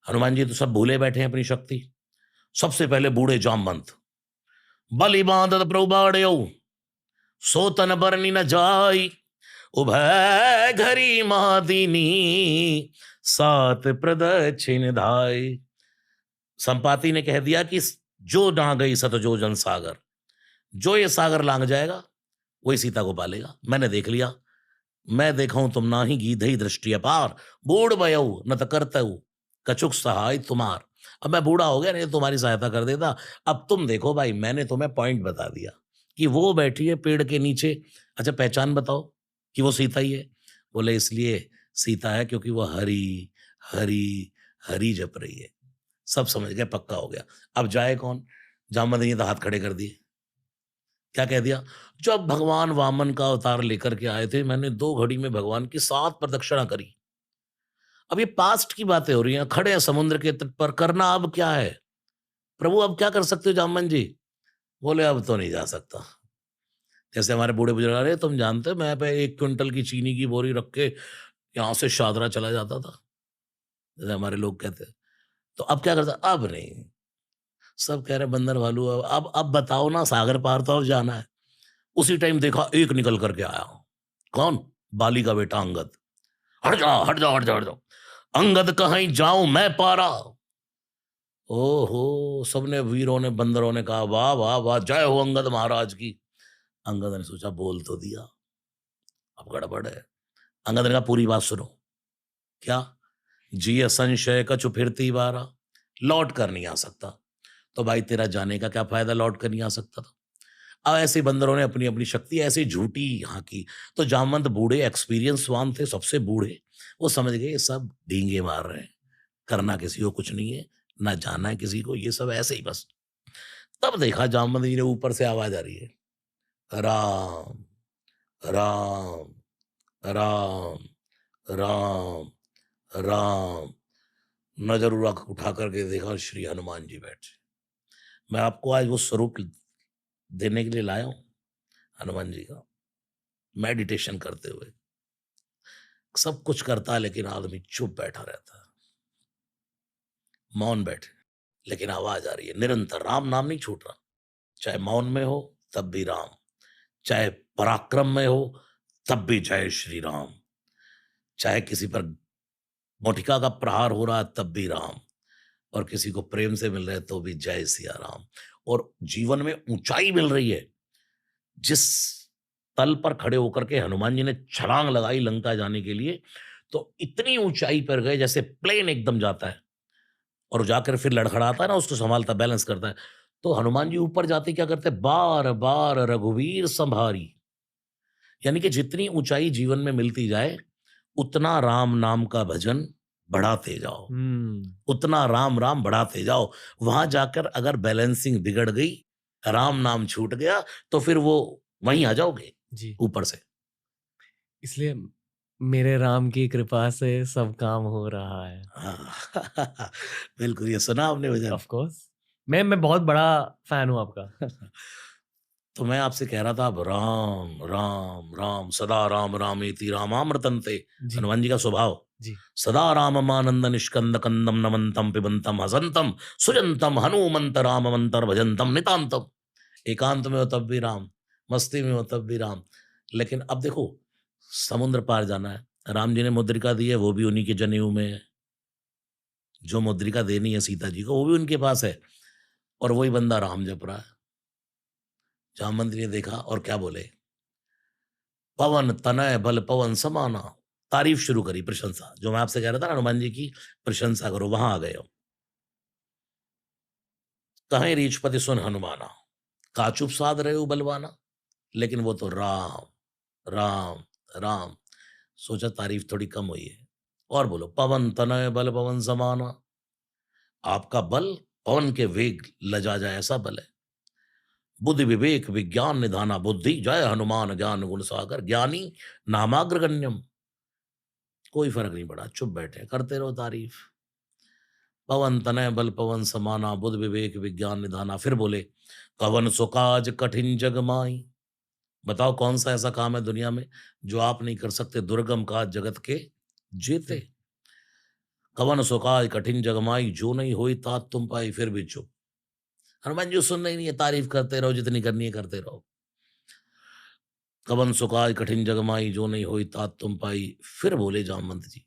हनुमान जी तो सब भूले बैठे हैं अपनी शक्ति। सबसे पहले बूढ़े जामवंत बलि बांधत प्रभु बाड़्यो, सोतन बरनी न जाई, उभय घरी महादीनी, सात प्रदक्षिण धाई। संपाति ने कह दिया कि जो ना गई सतजोजन सागर, जो ये सागर लांग जाएगा वही सीता को पालेगा। मैंने देख लिया, मैं देखा हूं तुम ना ही गीधई दृष्टि अपार, बूढ़ बयऊ न त करतऊ कछुक सहाय तुम्हार। अब मैं बूढ़ा हो गया, नहीं तो तुम्हारी सहायता कर देता। अब तुम देखो भाई, मैंने तुम्हें पॉइंट बता दिया कि वो बैठी है पेड़ के नीचे। अच्छा पहचान बताओ कि वो सीता ही है। बोले इसलिए सीता है क्योंकि वो हरी हरी हरी जप रही है। सब समझ गए, पक्का हो गया। अब जाए कौन? जामवंत ने तो हाथ खड़े कर दिए। क्या कह दिया? जब भगवान वामन का अवतार लेकर के आए थे, मैंने 2 घड़ी में भगवान की 7 प्रदक्षिणा करी। अब ये पास्ट की बातें हो रही हैं, खड़े हैं समुद्र के तट पर, करना अब क्या है? प्रभु अब क्या कर सकते हो जामवंत जी? बोले अब तो नहीं जा सकता। जैसे हमारे बूढ़े बुजुर्ग, अरे तुम जानते हो मैं पे 1 क्विंटल की चीनी की बोरी रख के यहाँ से शादरा चला जाता था, जैसे हमारे लोग कहते हैं। तो अब क्या करता? अब नहीं। सब कह रहे बंदर भालू, अब बताओ ना, सागर पार तो अब जाना है। उसी टाइम देखा एक निकल करके आया। कौन? बाली का बेटा अंगद। हट जाओ हट जाओ हट जाओ हट जाओ, अंगद कहीं जाऊं मैं पारा। ओहो, सबने वीरों ने बंदरों ने कहा वाह वाह वाह, जय हो अंगद महाराज की। अंगद ने सोचा बोल तो दिया, अब गड़बड़ है। अंगद ने कहा पूरी बात सुनो। क्या? जिय संशय कछु फिरती बारा, लौट कर नहीं आ सकता। तो भाई तेरा जाने का क्या फायदा, लौट कर नहीं आ सकता था। अब ऐसे बंदरों ने अपनी अपनी शक्ति ऐसी झूठी यहाँ की। तो जामवंत बूढ़े एक्सपीरियंसवान थे, सबसे बूढ़े, वो समझ गए ये सब डींगे मार रहे हैं, करना किसी को कुछ नहीं है, ना जाना है किसी को, ये सब ऐसे ही बस। तब देखा जामवंत जी ने ऊपर से आवाज आ रही है, राम राम राम राम राम। नजर उठा करके देखा श्री हनुमान जी बैठे। मैं आपको आज वो स्वरूप देने के लिए लाया हूं हनुमान जी का। मेडिटेशन करते हुए सब कुछ करता है लेकिन आदमी चुप बैठा रहता है, मौन बैठे, लेकिन आवाज आ रही है निरंतर, राम नाम नहीं छूट रहा। चाहे मौन में हो तब भी राम, चाहे पराक्रम में हो तब भी जय श्री राम, चाहे किसी पर मोटिका का प्रहार हो रहा है तब भी राम, और किसी को प्रेम से मिल रहे हैं तो भी जय सिया राम। और जीवन में ऊंचाई मिल रही है, जिस तल पर खड़े होकर के हनुमान जी ने छलांग लगाई लंका जाने के लिए, तो इतनी ऊंचाई पर गए जैसे प्लेन एकदम जाता है और जाकर फिर लड़खड़ाता है ना, उसको संभालता बैलेंस करता है। तो हनुमान जी ऊपर जाते क्या करते? बार बार रघुवीर संभारी। यानी कि जितनी ऊंचाई जीवन में मिलती जाए उतना राम नाम का भजन बढ़ाते जाओ, उतना राम राम बढ़ाते जाओ। वहां जाकर अगर बैलेंसिंग बिगड़ गई, राम नाम छूट गया, तो फिर वो वहीं आ जाओगे जी। ऊपर से। इसलिए मेरे राम की कृपा से सब काम हो रहा है। हाँ, बिल्कुल, ये सुना आपने भजन? Of course. मैं बहुत बड़ा फैन हूँ आपका। तो मैं आपसे कह रहा था, अब राम राम राम सदा राम रामेति रामामृतंते, जी, हनुमान जी का स्वभाव जी। सदा राममानंद निष्कंद कंदम नमंतम पिबंतम हसंतम सुजंतम हनुमंत राममंतर भजंतम नितांतम। एकांत में हो तब भी राम, मस्ती में हो तब भी राम। लेकिन अब देखो, समुद्र पार जाना है, राम जी ने मुद्रिका दी है, वो भी उन्हीं के जनेऊ में है। जो मुद्रिका देनी है सीता जी को, वो भी उनके पास है, और वही बंदा राम जप रहा है। जामवंत ने देखा और क्या बोले, पवन तनय बल पवन समाना। तारीफ शुरू करी, प्रशंसा, जो मैं आपसे कह रहा था ना, हनुमान जी की प्रशंसा करो, वहां आ गए हो। कहें रीछपति सुन हनुमाना, का चुप साध रहे हो बलवाना। लेकिन वो तो राम राम राम। सोचा तारीफ थोड़ी कम हुई है, और बोलो, पवन तनय बल पवन समाना। आपका बल पवन के वेग लजा जाए ऐसा बल है। बुद्धि विवेक विज्ञान निधाना बुद्धि, जय हनुमान ज्ञान गुण सागर, ज्ञानी नामाग्रगण्यम। कोई फर्क नहीं पड़ा, चुप बैठे, करते रहो तारीफ। पवन तनय बल पवन समाना, बुद्ध विवेक विज्ञान निधाना। फिर बोले, कवन सुकाज कठिन जग माई। बताओ कौन सा ऐसा काम है दुनिया में जो आप नहीं कर सकते, दुर्गम काज जगत के जेते। जी। कवन सुकाज कठिन जग माई, जो नहीं होई तात तुम पाई। फिर भी चुप। हनुमान जी सुन नहीं है, तारीफ करते रहो, जितनी करनी है करते रहो। कवन सुकाज कठिन जग माई, जो नहीं होई तात तुम पाई। फिर बोले जामवंत जी,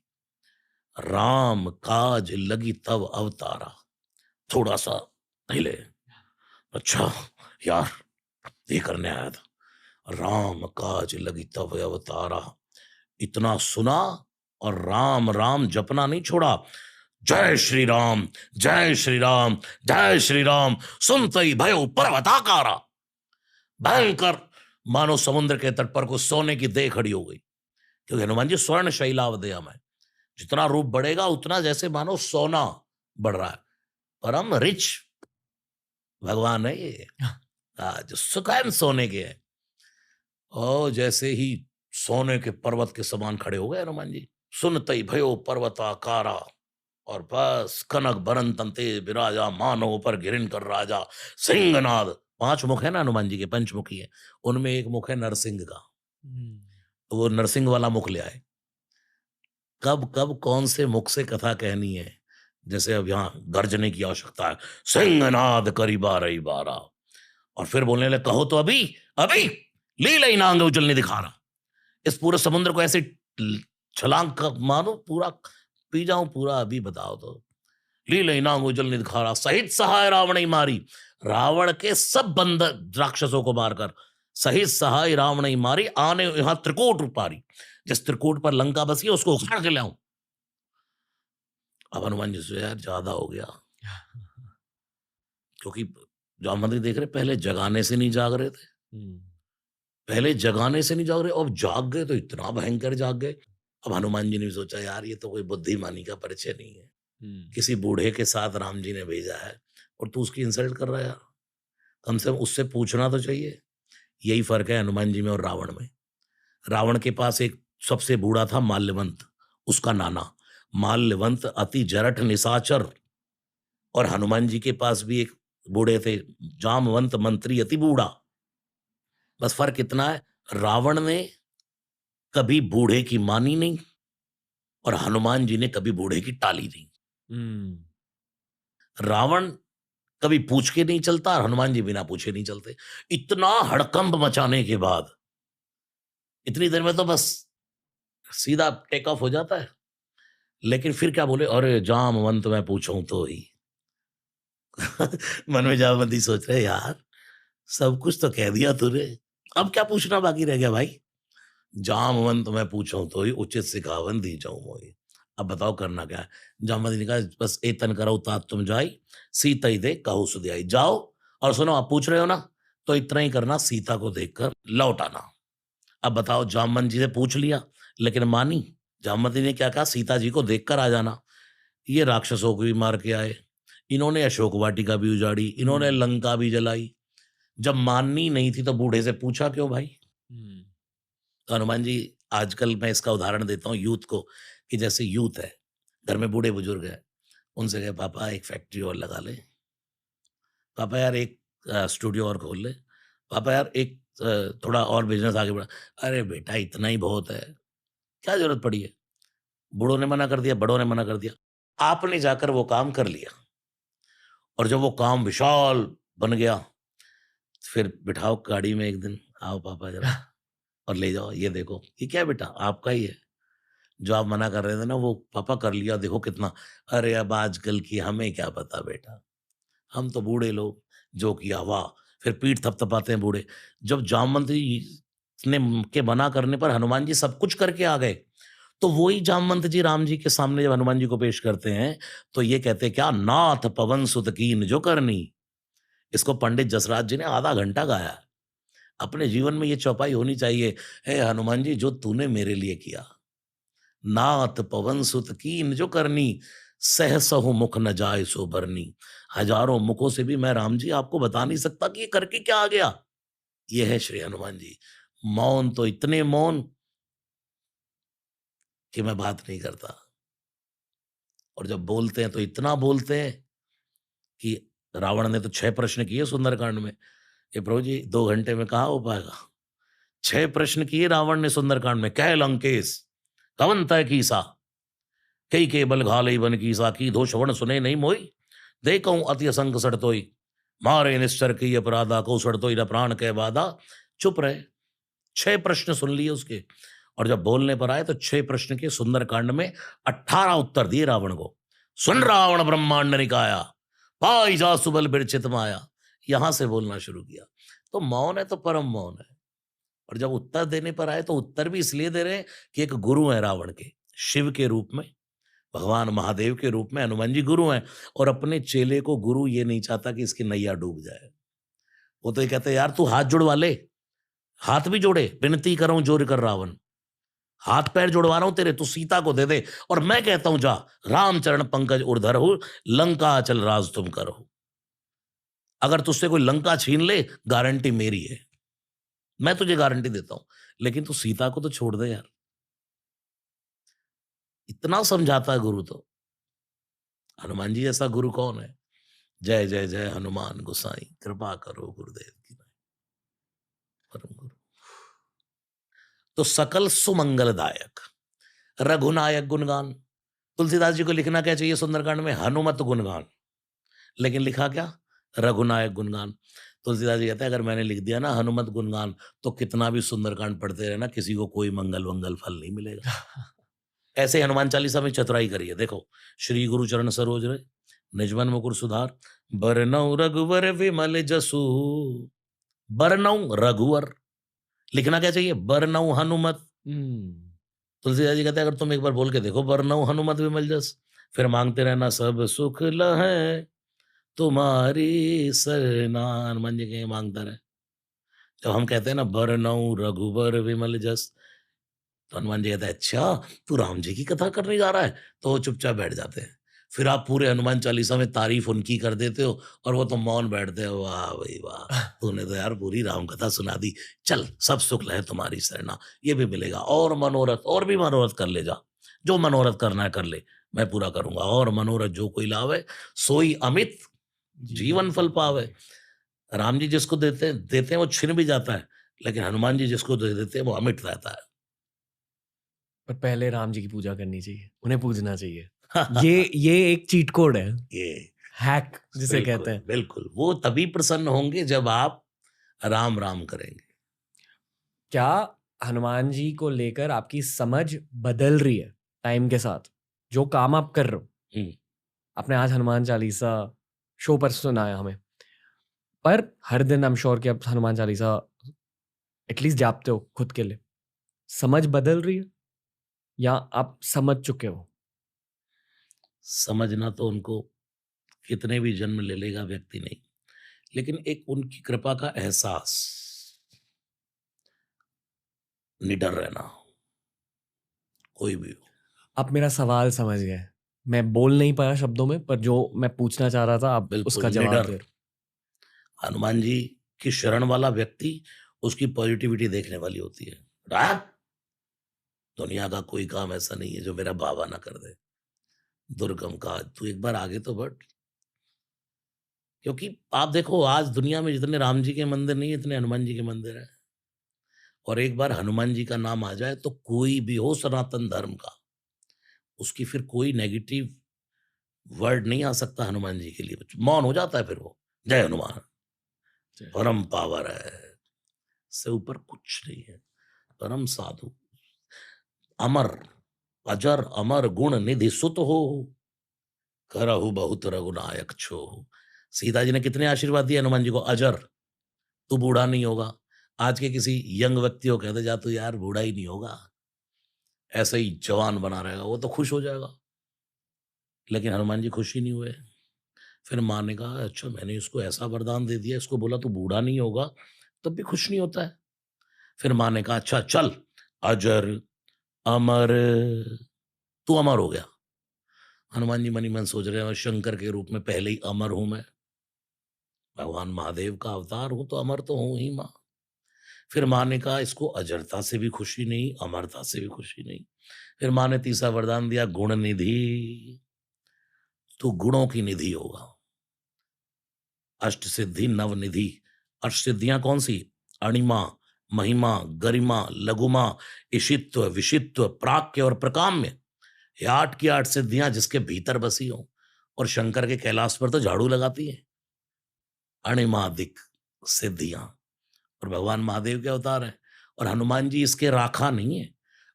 राम काज लगी तब अवतारा। थोड़ा सा हिले, अच्छा यार, ये करने आया था। राम काज लगी तब अवतारा। इतना सुना और राम राम जपना नहीं छोड़ा। जय श्री राम जय श्री राम जय श्री राम, सुनते ही भयो पर्वताकारा। भयंकर, मानो समुद्र के तट पर को सोने की देह खड़ी हो गई। क्योंकि हनुमान जी स्वर्ण शैलावदेह में, जितना रूप बढ़ेगा उतना जैसे मानो सोना बढ़ रहा है। परम रिच भगवान है ये। जो सुखैन सोने के है। और जैसे ही सोने के पर्वत के समान खड़े हो गए हनुमान जी। सुनते ही भयो पर्वताकारा, और बस कनक बरन तंते विराजा, मानो पर गिरिन कर राजा। सिंहनाद, 5 मुख है ना हनुमान जी के, पंचमुखी है, उनमें एक मुख है नरसिंह का। हुँ। तो वो नरसिंह वाला मुख ले आए। कब कब कौन से मुख से कथा कहनी है, जैसे अब यहाँ गर्जने की आवश्यकता है, सिंहनाद करी बारही बारा। और फिर बोलने लगे, कहो तो अभी अभी, लील ही नांग उजल नहीं दिखा रहा। इस पूरे समुद्र को ऐसे छलांग मानो पूरा पी जाऊं पूरा, अभी बताओ तो। लील ही नांग उजल नहीं दिखा रहा, सहित सहाय रावण ही मारी। रावण के सब बंदर राक्षसों को मारकर सहित सहाय रावण ही मारी, आने यहां त्रिकूट उपारी। जिस त्रिकूट पर लंका बसी है उसको उखाड़ के लाऊं। अब हनुमान जी से यार ज्यादा हो गया, क्योंकि जामवंत जी देख रहे, पहले जगाने से नहीं जाग रहे थे, हुँ। पहले जगाने से नहीं जाग रहे, अब जाग गए तो इतना भयंकर जाग गए। अब हनुमान जी ने भी सोचा, यार ये तो कोई बुद्धिमानी का परिचय नहीं है। हुँ। किसी बूढ़े के साथ राम जी ने भेजा है, और तू उसकी इंसल्ट कर रहा है यार। कम से कम उससे पूछना तो चाहिए। यही फर्क है हनुमान जी में और रावण में। रावण के पास एक सबसे बूढ़ा था माल्यवंत, उसका नाना। माल्यवंत अति जरठ निशाचर। और हनुमान जी के पास भी एक बूढ़े थे, जामवंत मंत्री अति बूढ़ा। बस फर्क इतना है, रावण ने कभी बूढ़े की मानी नहीं, और हनुमान जी ने कभी बूढ़े की टाली नहीं। हुँ। रावण कभी पूछ के नहीं चलता, और हनुमान जी बिना पूछे नहीं चलते। इतना हड़कंप मचाने के बाद इतनी देर में तो बस सीधा टेक ऑफ हो जाता है। लेकिन फिर क्या बोले, अरे जामवंत मैं पूछूं तो ही। मन में जामवंती सोच रहे, यार सब कुछ तो कह दिया तूने, अब क्या पूछना बाकी रह गया भाई। जामवंत मैं पूछूं तो ही, उचित सिखावन दी जाऊं मोहि। अब बताओ करना क्या है। जामवंत ने कहा, बस एतन करो तात तुम जाई, सीता ही दे कहू सुधियाई। जाओ, और सुनो, आप पूछ रहे हो ना, तो इतना ही करना, सीता को देखकर लौट आना। अब बताओ, जामवंत जी से पूछ लिया लेकिन मानी। जामवंत जी ने क्या कहा, सीता जी को देखकर आ जाना। ये राक्षसों को भी मार के आए, इन्होंने अशोक वाटिका भी उजाड़ी, इन्होंने हुँ। लंका भी जलाई। जब माननी नहीं थी तो बूढ़े से पूछा क्यों भाई। हुँ। तो हनुमान जी आजकल मैं इसका उदाहरण देता हूँ यूथ को, कि जैसे यूथ है, घर में बूढ़े बुजुर्ग हैं, उनसे कहे पापा एक फैक्ट्री और लगा ले, पापा यार एक स्टूडियो और खोल ले, पापा यार एक थोड़ा और बिजनेस आगे बढ़ा। अरे बेटा इतना ही बहुत है, क्या जरूरत पड़ी है? बूढ़ों ने मना कर दिया, बड़ों ने मना कर दिया, आपने जाकर वो काम कर लिया, और जब वो काम विशाल बन गया, फिर बिठाओ गाड़ी में एक दिन, आओ पापा जरा, और ले जाओ, ये देखो ये क्या है बेटा, आपका ही है, जो आप मना कर रहे थे ना वो पापा कर लिया, देखो कितना। अरे अब आजकल की हमें क्या पता बेटा, हम तो बूढ़े लोग, जो किया वाह, फिर पीठ थपथपाते हैं बूढ़े। जब जामवंत जी ने के मना करने पर हनुमान जी सब कुछ करके आ गए, तो वही जामवंत जी राम जी के सामने जब हनुमान जी को पेश करते हैं, तो ये कहते हैं क्या, नाथ पवन सुत कीन जो करनी। इसको पंडित जसराज जी ने आधा घंटा गाया है। अपने जीवन में ये चौपाई होनी चाहिए, हे हनुमान जी जो तूने मेरे लिए किया, नाथ पवन सुत कीन जो करनी, सहसहु मुख न जाय सो बरनी। हजारों मुखों से भी मैं राम जी आपको बता नहीं सकता कि ये करके क्या आ गया। ये है श्री हनुमान जी। मौन तो इतने मौन कि मैं बात नहीं करता, और जब बोलते हैं तो इतना बोलते हैं कि रावण ने तो 6 प्रश्न किए सुंदरकांड में। ये प्रभु जी 2 घंटे में कहाँ हो पाएगा? 6 प्रश्न किए रावण ने सुंदरकांड में। कह लंकेश कवन तय कीसा, कई के बल घाले बन कीसा, की धो श्रवण सुने नहीं मोई, देखऊं अति असंग सड़तोई, मारे निश्चर की अपराधा को सड़तोई न प्राण के बाधा। चुप रहे। 6 प्रश्न सुन लिए उसके, और जब बोलने पर आए तो 6 प्रश्न के सुंदरकांड में 18 उत्तर दिए रावण को। सुन रावण ब्रह्मांड निकाया, पाई जा सुबल बिरचित माया। यहां से बोलना शुरू किया। तो मौन है तो परम मौन है। और जब उत्तर देने पर आए तो उत्तर भी इसलिए दे रहे हैं कि एक गुरु है रावण के, शिव के रूप में, भगवान महादेव के रूप में हनुमान जी गुरु हैं, और अपने चेले को गुरु ये नहीं चाहता कि इसकी नैया डूब जाए। वो तो ये कहते हैं यार तू हाथ जुड़वा ले, हाथ भी जोड़े, विनती करूं जोर कर रावण, हाथ पैर जुड़वा रहा हूं तेरे, तू सीता को दे दे, और मैं कहता हूं जा, रामचरण पंकज उर्धर हो, लंका चल राज तुम करो। अगर तुझसे कोई लंका छीन ले, गारंटी मेरी है, मैं तुझे गारंटी देता हूं, लेकिन तू सीता को तो छोड़ दे यार। इतना समझाता है गुरु तो। हनुमान जी जैसा गुरु कौन है? जय जय जय हनुमान गोसाई, कृपा करो गुरुदेव की नाई। परम गुरु। तो सकल सुमंगलदायक रघुनायक गुणगान। तुलसीदास जी को लिखना क्या चाहिए सुंदरकांड में? हनुमत गुणगान। लेकिन लिखा क्या? रघुनायक गुणगान। तुलसीदास जी कहते हैं अगर मैंने लिख दिया ना हनुमत गुणगान, तो कितना भी सुंदरकांड पढ़ते रहना, किसी को कोई मंगल वंगल फल नहीं मिलेगा। ऐसे ही हनुमान चालीसा में चतुराई करिए। देखो, श्री गुरु चरण सरोज रहे, निजमन मुकुर सुधार, बरनउँ रघुवर विमल जसु, बरनउँ रघुवर। लिखना क्या चाहिए? बरनउँ हनुमत। तुलसीदास जी कहते हैं अगर तुम एक बार बोल के देखो, बरनउँ हनुमत विमल जस, फिर मांगते रहना सब सुख लहै तुम्हारी सरना। हनुमान जी के मांगता रहे। जब हम कहते हैं ना बरनउँ रघुवर विमल जस, तो हनुमान जी कहते हैं अच्छा तू राम जी की कथा करने जा रहा है, तो वो चुपचाप बैठ जाते हैं। फिर आप पूरे हनुमान चालीसा में तारीफ उनकी कर देते हो, और वो तो मौन बैठते हैं। वाह भाई वाह, तूने तो यार पूरी राम कथा सुना दी। चल सब सुख लहे तुम्हारी सरना, ये भी मिलेगा, और मनोरथ, और भी मनोरथ कर ले जा, जो मनोरथ करना है कर ले, मैं पूरा करूंगा। और मनोरथ जो कोई लावे, सोई अमित जीवन फल पावे। राम जी जिसको देते हैं वो छिन भी जाता है, लेकिन हनुमान जी जिसको दे देते हैं वो अमिट रहता है। पर पहले राम जी की पूजा करनी चाहिए, उन्हें पूजना चाहिए। ये एक चीट कोड है, ये हैक जिसे बिल्कुल, कहते हैं। बिल्कुल, वो तभी प्रसन्न होंगे जब आप राम राम करेंगे। क्या हनुमान जी को लेकर आपकी समझ बदल रही है टाइम के साथ? जो काम आप कर रहे हो, हम्म, आपने आज हनुमान चालीसा शो पर सुनाया हमें, पर हर दिन आई एम श्योर कि आप हनुमान चालीसा एटलीस्ट जापते हो खुद के लिए। समझ बदल रही है या आप समझ चुके हो? समझना तो उनको कितने भी जन्म ले लेगा व्यक्ति नहीं, लेकिन एक उनकी कृपा का एहसास, निडर रहना, कोई भी हो। आप मेरा सवाल समझ गए। मैं बोल नहीं पाया शब्दों में, पर जो मैं पूछना चाह रहा था आप बिल्कुल उसका जवाब निडर। दे रहे हनुमान जी की शरण वाला व्यक्ति, उसकी पॉजिटिविटी देखने वाली होती है। राम दुनिया का कोई काम ऐसा नहीं है जो मेरा बाबा ना कर दे। दुर्गम का तू एक बार आगे तो बढ़। क्योंकि आप देखो आज दुनिया में जितने राम जी के मंदिर नहीं है, इतने हनुमान जी के मंदिर हैं। और एक बार हनुमान जी का नाम आ जाए तो कोई भी हो सनातन धर्म का, उसकी फिर कोई नेगेटिव वर्ड नहीं आ सकता हनुमान जी के लिए। मौन हो जाता है फिर वो। जय हनुमान, जय। परम पावर है, इससे ऊपर कुछ नहीं है। परम साधु, अमर, अजर अमर गुण निधि सुत हो, करहु बहुत रघुनायक छो। सीता जी ने कितने आशीर्वाद दिए हनुमान जी को, अजर, तू बूढ़ा नहीं होगा। आज के किसी यंग व्यक्ति को कहते जा तू यार बूढ़ा ही नहीं होगा, ऐसे ही जवान बना रहेगा, वो तो खुश हो जाएगा। लेकिन हनुमान जी खुश ही नहीं हुए। फिर माँ ने कहा अच्छा मैंने इसको ऐसा वरदान दे दिया, इसको बोला तू बूढ़ा नहीं होगा, तब भी खुश नहीं होता है। फिर माँ ने कहा अच्छा चल, अजर अमर, तू अमर हो गया। हनुमान जी मन ही मन सोच रहे हैं शंकर के रूप में पहले ही अमर हूं मैं, भगवान महादेव का अवतार हूं तो अमर तो हूं ही माँ। फिर माँ ने कहा इसको अजरता से भी खुशी नहीं, अमरता से भी खुशी नहीं। फिर माँ ने तीसरा वरदान दिया गुण निधि, तू गुणों की निधि होगा। अष्ट सिद्धि नव निधि। अष्ट सिद्धियां कौन सी? अणिमा, महिमा, गरिमा, लघुमा, इशित्व, विशित्व, प्राक्य और प्रकाम्य। ये 8 की 8 सिद्धियां जिसके भीतर बसी हो। और शंकर के कैलाश पर तो झाड़ू लगाती है। अणिमादिक सिद्धियां। और भगवान महादेव के अवतार हैं। और हनुमान जी इसके राखा नहीं है,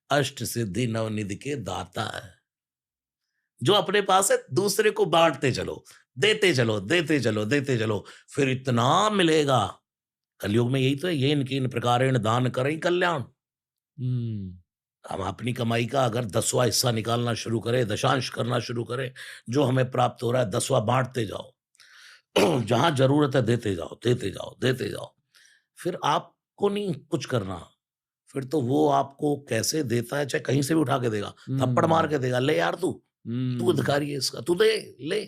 अष्ट सिद्धि नवनिधि के दाता है। जो अपने पास है दूसरे को बांटते चलो, देते चलो, देते चलो, देते चलो, फिर इतना मिलेगा। कलयुग में यही तो है, ये इनकी इन प्रकारेण दान करें कल्याण। हम्म। हम अपनी कमाई का अगर 10वां हिस्सा निकालना शुरू करें, दशांश करना शुरू करें, जो हमें प्राप्त हो रहा है 10वां बांटते जाओ। जहां जरूरत है देते जाओ, देते जाओ, देते जाओ। फिर आपको नहीं कुछ करना, फिर तो वो आपको कैसे देता है, चाहे कहीं से भी उठा के देगा, थप्पड़ मार हम्म। के देगा, ले यार तू हम्म। अधिकारी है इसका, तू दे, ले।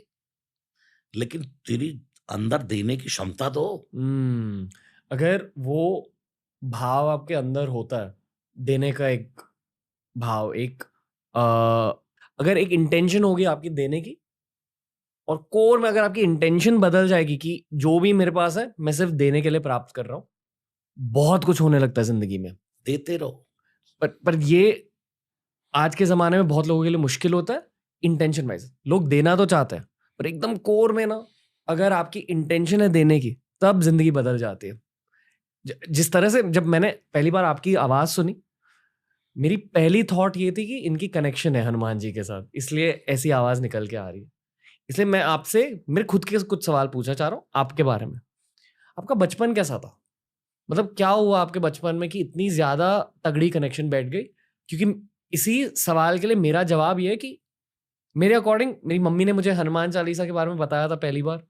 लेकिन तेरी अंदर देने की क्षमता तो हो। हम्म। अगर वो भाव आपके अंदर होता है, देने का एक भाव, एक अगर एक इंटेंशन होगी आपकी देने की, और कोर में अगर आपकी इंटेंशन बदल जाएगी कि जो भी मेरे पास है मैं सिर्फ देने के लिए प्राप्त कर रहा हूँ, बहुत कुछ होने लगता है जिंदगी में। देते रहो। पर ये आज के ज़माने में बहुत लोगों के लिए मुश्किल होता है। इंटेंशन वाइज़ लोग देना तो चाहते हैं, पर एकदम कोर में ना, अगर आपकी इंटेंशन है देने की, तब ज़िंदगी बदल जाती है। जिस तरह से जब मैंने पहली बार आपकी आवाज़ सुनी, मेरी पहली थॉट ये थी कि इनकी कनेक्शन है हनुमान जी के साथ, इसलिए ऐसी आवाज़ निकल के आ रही है। इसलिए मैं आपसे मेरे खुद के कुछ सवाल पूछना चाह रहा हूँ आपके बारे में। आपका बचपन कैसा था? मतलब क्या हुआ आपके बचपन में कि इतनी ज़्यादा तगड़ी कनेक्शन बैठ गई? क्योंकि इसी सवाल के लिए मेरा जवाब ये है कि मेरे अकॉर्डिंग मेरी मम्मी ने मुझे हनुमान चालीसा के बारे में बताया था पहली बार।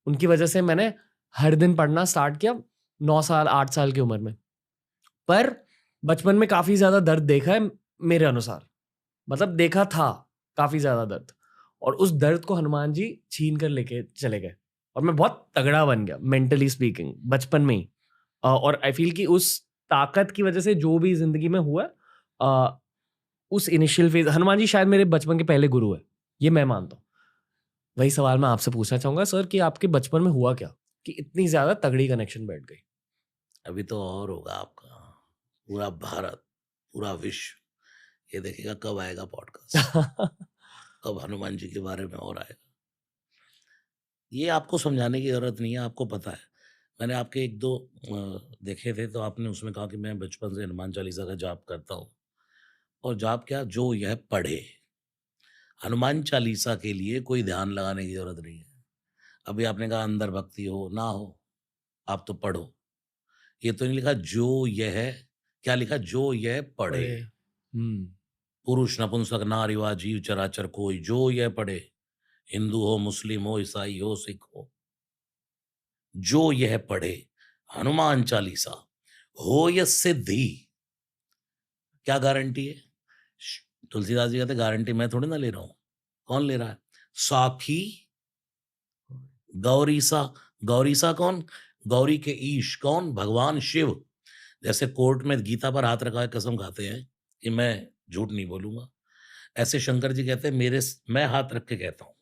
उनकी वजह से मैंने हर दिन पढ़ना स्टार्ट किया 9 साल 8 साल की उम्र में। पर बचपन में काफ़ी ज़्यादा दर्द देखा है मेरे अनुसार। मतलब देखा था काफ़ी ज़्यादा दर्द, और उस दर्द को हनुमान जी छीन कर लेके चले गए और मैं बहुत तगड़ा बन गया मेंटली स्पीकिंग बचपन में ही। और आई फ़ील कि उस ताकत की वजह से जो भी ज़िंदगी में हुआ, उस इनिशियल फेज़ हनुमान जी शायद मेरे बचपन के पहले गुरु हैं, ये मैं मानता हूँ। वही सवाल मैं आपसे पूछना चाहूँगा सर कि आपके बचपन में हुआ क्या कि इतनी ज़्यादा तगड़ी कनेक्शन बैठ गई? अभी तो और होगा आपका। पूरा भारत, पूरा विश्व ये देखेगा कब आएगा पॉडकास्ट, कब हनुमान जी के बारे में और आएगा। ये आपको समझाने की जरूरत नहीं है, आपको पता है। मैंने आपके 1-2 देखे थे तो आपने उसमें कहा कि मैं बचपन से हनुमान चालीसा का जाप करता हूँ। और जाप क्या, जो यह पढ़े। हनुमान चालीसा के लिए कोई ध्यान लगाने की जरूरत नहीं है। अभी आपने कहा अंदर भक्ति हो ना हो, आप तो पढ़ो। ये तो नहीं लिखा जो यह, क्या लिखा, जो यह पढ़े। पढ़े। हुँ। पुरुष नपुंसक नारीवा जीव चराचर कोई जो यह पढ़े, हिंदू हो, मुस्लिम हो, ईसाई हो, सिख हो, जो यह पढ़े हनुमान चालीसा हो यह सिद्धि। क्या गारंटी है? तुलसीदास जी कहते गारंटी मैं थोड़ी ना ले रहा हूं, कौन ले रहा है? साखी गौरीसा। गौरीसा कौन? गौरी के ईश कौन? भगवान शिव। जैसे कोर्ट में गीता पर हाथ रखा है कसम खाते हैं कि मैं झूठ नहीं बोलूंगा। ऐसे शंकर जी कहते हैं, मैं हाथ रख के कहता हूं,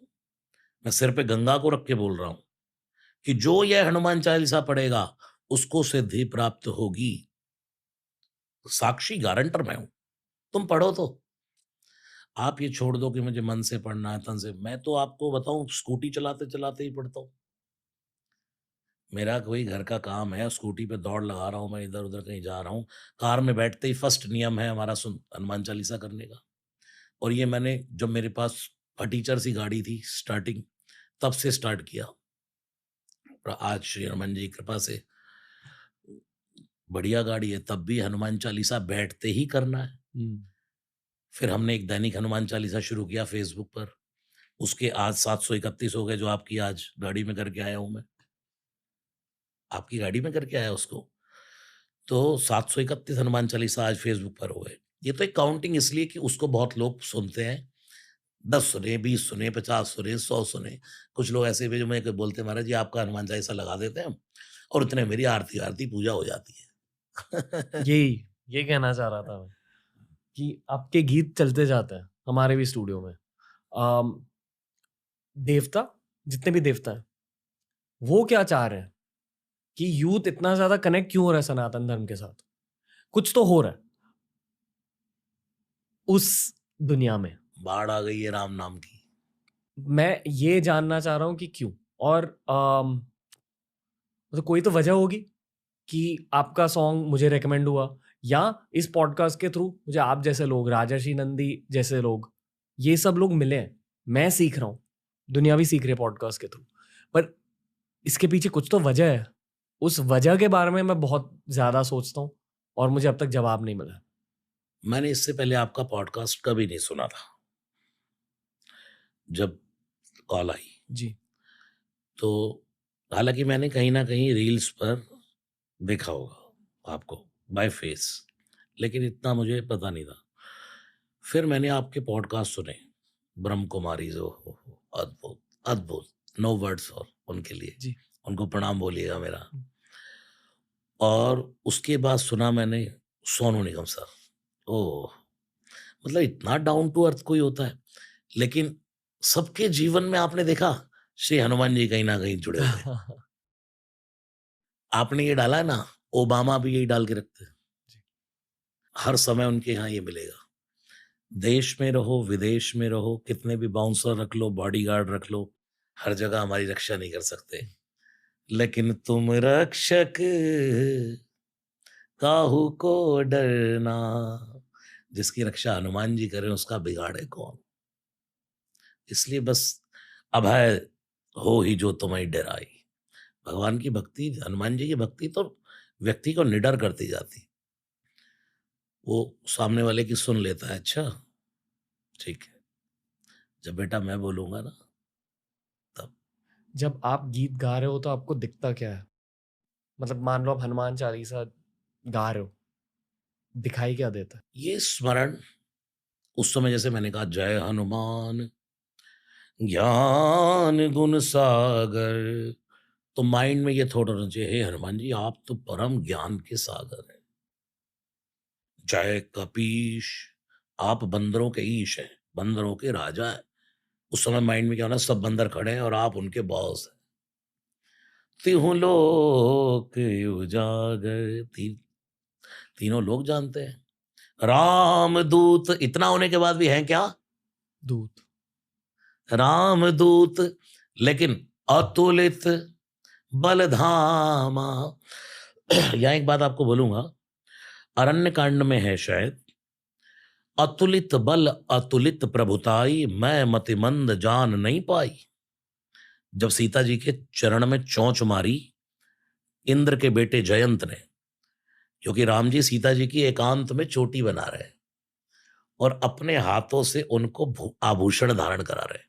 मैं सिर पे गंगा को रख के बोल रहा हूं कि जो यह हनुमान चालीसा पढ़ेगा उसको सिद्धि प्राप्त होगी। साक्षी गारंटर मैं हूं, तुम पढ़ो तो। आप ये छोड़ दो कि मुझे मन से पढ़ना है, तन से। मैं तो आपको बताऊं, स्कूटी चलाते चलाते ही पढ़ता हूं। मेरा कोई घर का काम है, स्कूटी पे दौड़ लगा रहा हूं, मैं इधर उधर कहीं जा रहा हूं, कार में बैठते ही फर्स्ट नियम है हमारा सुन हनुमान चालीसा करने का। और ये मैंने, जब मेरे पास फटीचर सी गाड़ी थी स्टार्टिंग, तब से स्टार्ट किया। और आज श्री हनुमान जी की कृपा से बढ़िया गाड़ी है, तब भी हनुमान चालीसा बैठते ही करना है। फिर हमने एक दैनिक हनुमान चालीसा शुरू किया फेसबुक पर, उसके आज 731 हो गए, जो आपकी आज गाड़ी में करके आया हूं मैं, आपकी गाड़ी में करके आया उसको। तो 731 हनुमान चालीसा आज फेसबुक पर हो गए। ये तो एक काउंटिंग इसलिए कि उसको बहुत लोग सुनते हैं, 10 सुने, 20 सुने, 50 सुने, 100 सुने। कुछ लोग ऐसे भी जो मुझे बोलते हैं, महाराज जी आपका हनुमान चालीसा लगा देते हैं हम, और उतने मेरी आरती आरती पूजा हो जाती है। यही ये कहना चाह रहा था मैं कि आपके गीत चलते जाते हैं हमारे भी स्टूडियो में। देवता, जितने भी देवता हैं, वो क्या चाह रहे हैं कि यूथ इतना ज्यादा कनेक्ट क्यों हो रहा है सनातन धर्म के साथ? कुछ तो हो रहा है उस दुनिया में। बाढ़ आ गई है राम नाम की। मैं ये जानना चाह रहा हूँ कि क्यों। और तो कोई तो वजह होगी कि आपका सॉन्ग मुझे रेकमेंड हुआ, या इस पॉडकास्ट के थ्रू मुझे आप जैसे लोग, राजर्षि नंदी जैसे लोग, ये सब लोग मिले हैं। मैं सीख रहा हूँ, दुनिया भी सीख रही है पॉडकास्ट के थ्रू। पर इसके पीछे कुछ तो वजह है। उस वजह के बारे में मैं बहुत ज्यादा सोचता हूँ और मुझे अब तक जवाब नहीं मिला। मैंने इससे पहले आपका पॉडकास्ट कभी नहीं सुना था। जब कॉल आई जी। तो, हालांकि मैंने कहीं ना कहीं रील्स पर देखा होगा आपको बाय फेस, लेकिन इतना मुझे पता नहीं था। फिर मैंने आपके पॉडकास्ट सुने, ब्रह्म कुमारी जो हो, अद्भुत अद्भुत, नो वर्ड्स और उनके लिए, जी। उनको प्रणाम बोलिएगा मेरा। और उसके बाद सुना मैंने सोनू निगम सर। ओह, मतलब इतना डाउन टू अर्थ कोई होता है। लेकिन सबके जीवन में आपने देखा श्री हनुमान जी कहीं ना कहीं जुड़े हुए हैं। आपने ये डाला है ना, ओबामा भी यही डाल के रखते हैं, हर समय उनके यहाँ ये मिलेगा। देश में रहो, विदेश में रहो, कितने भी बाउंसर रख लो, बॉडीगार्ड रख लो, हर जगह हमारी रक्षा नहीं कर सकते। लेकिन तुम रक्षक काहू को डरना, जिसकी रक्षा हनुमान जी करें उसका बिगाड़े कौन। इसलिए बस अभय हो ही जो तुम्हें डराई। भगवान की भक्ति, हनुमान जी की भक्ति तो व्यक्ति को निडर करती जाती। वो सामने वाले की सुन लेता है, अच्छा ठीक है, जब बेटा मैं बोलूंगा ना तब। जब आप गीत गा रहे हो तो आपको दिखता क्या है? मतलब मान लो आप हनुमान चालीसा गा रहे हो, दिखाई क्या देता है? ये स्मरण, उस समय जैसे मैंने कहा जय हनुमान ज्ञान गुण सागर, तो माइंड में ये थोड़ा होना चाहिए, हे हनुमान जी आप तो परम ज्ञान के सागर हैं। जय कपीश, आप बंदरों के ईश हैं, बंदरों के राजा हैं। उस समय माइंड में क्या होना, सब बंदर खड़े हैं और आप उनके बॉस हैं। तिहु लोक उजागर, तीनों लोग जानते हैं। राम दूत, इतना होने के बाद भी हैं क्या? दूत। राम दूत, लेकिन अतुलित बलधामा। यहाँ एक बात आपको बोलूंगा, अरण्य कांड में है शायद, अतुलित बल अतुलित प्रभुताई, मैं मतिमंद जान नहीं पाई। जब सीता जी के चरण में चोंच मारी इंद्र के बेटे जयंत ने, क्योंकि राम जी सीता जी की एकांत में चोटी बना रहे हैं और अपने हाथों से उनको आभूषण धारण करा रहे हैं।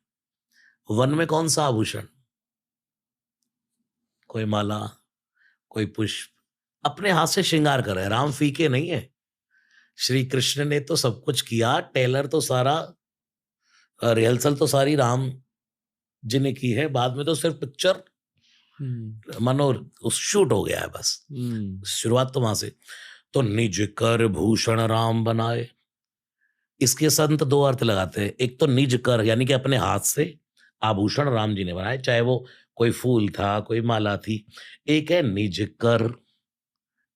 वन में कौन सा आभूषण? कोई माला, कोई पुष्प, अपने हाथ से श्रृंगार कर रहे हैं। राम फीके नहीं है, श्री कृष्ण ने तो सब कुछ किया। टेलर तो सारा, रिहर्सल तो सारी राम जी ने की है, बाद में तो सिर्फ पिक्चर उस शूट हो गया है बस। शुरुआत तो वहां से। तो निज कर भूषण राम बनाए, इसके संत 2 अर्थ लगाते हैं। एक तो निज कर यानी कि अपने हाथ से आभूषण राम जी ने बनाए, चाहे वो कोई फूल था, कोई माला थी। एक है निज कर,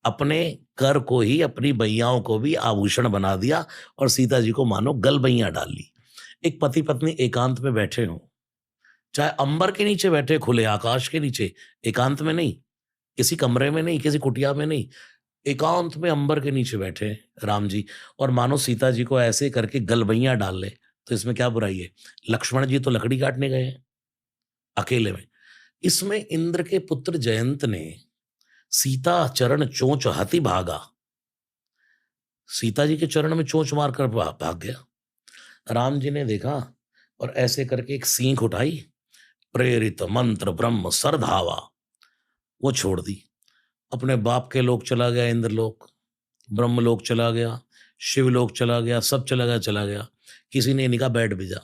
अपने कर को ही अपनी बैयाओं को भी आभूषण बना दिया और सीता जी को मानो गलबैया डाल ली। एक पति-पत्नी एकांत में बैठे हों, चाहे अंबर के नीचे बैठे, खुले आकाश के नीचे, एकांत में नहीं, किसी कमरे में नहीं, किसी कुटिया में नहीं, एकांत में अंबर के नीचे बैठे हैं राम जी और मानो सीता जी को ऐसे करके गलबैया डाल ले, तो इसमें क्या बुराई है? लक्ष्मण जी तो लकड़ी काटने गए हैं, अकेले में। इसमें इंद्र के पुत्र जयंत ने सीता चरण चोंच हाथी भागा, सीता जी के चरण में चोंच मारकर भाग गया। राम जी ने देखा और ऐसे करके एक सींग उठाई, प्रेरित मंत्र ब्रह्म सर धावा, वो छोड़ दी। अपने बाप के लोक चला गया, इंद्रलोक, ब्रह्मलोक चला गया, शिवलोक चला गया, सब चला गया। किसी ने नहीं कहा बैठ भी जा।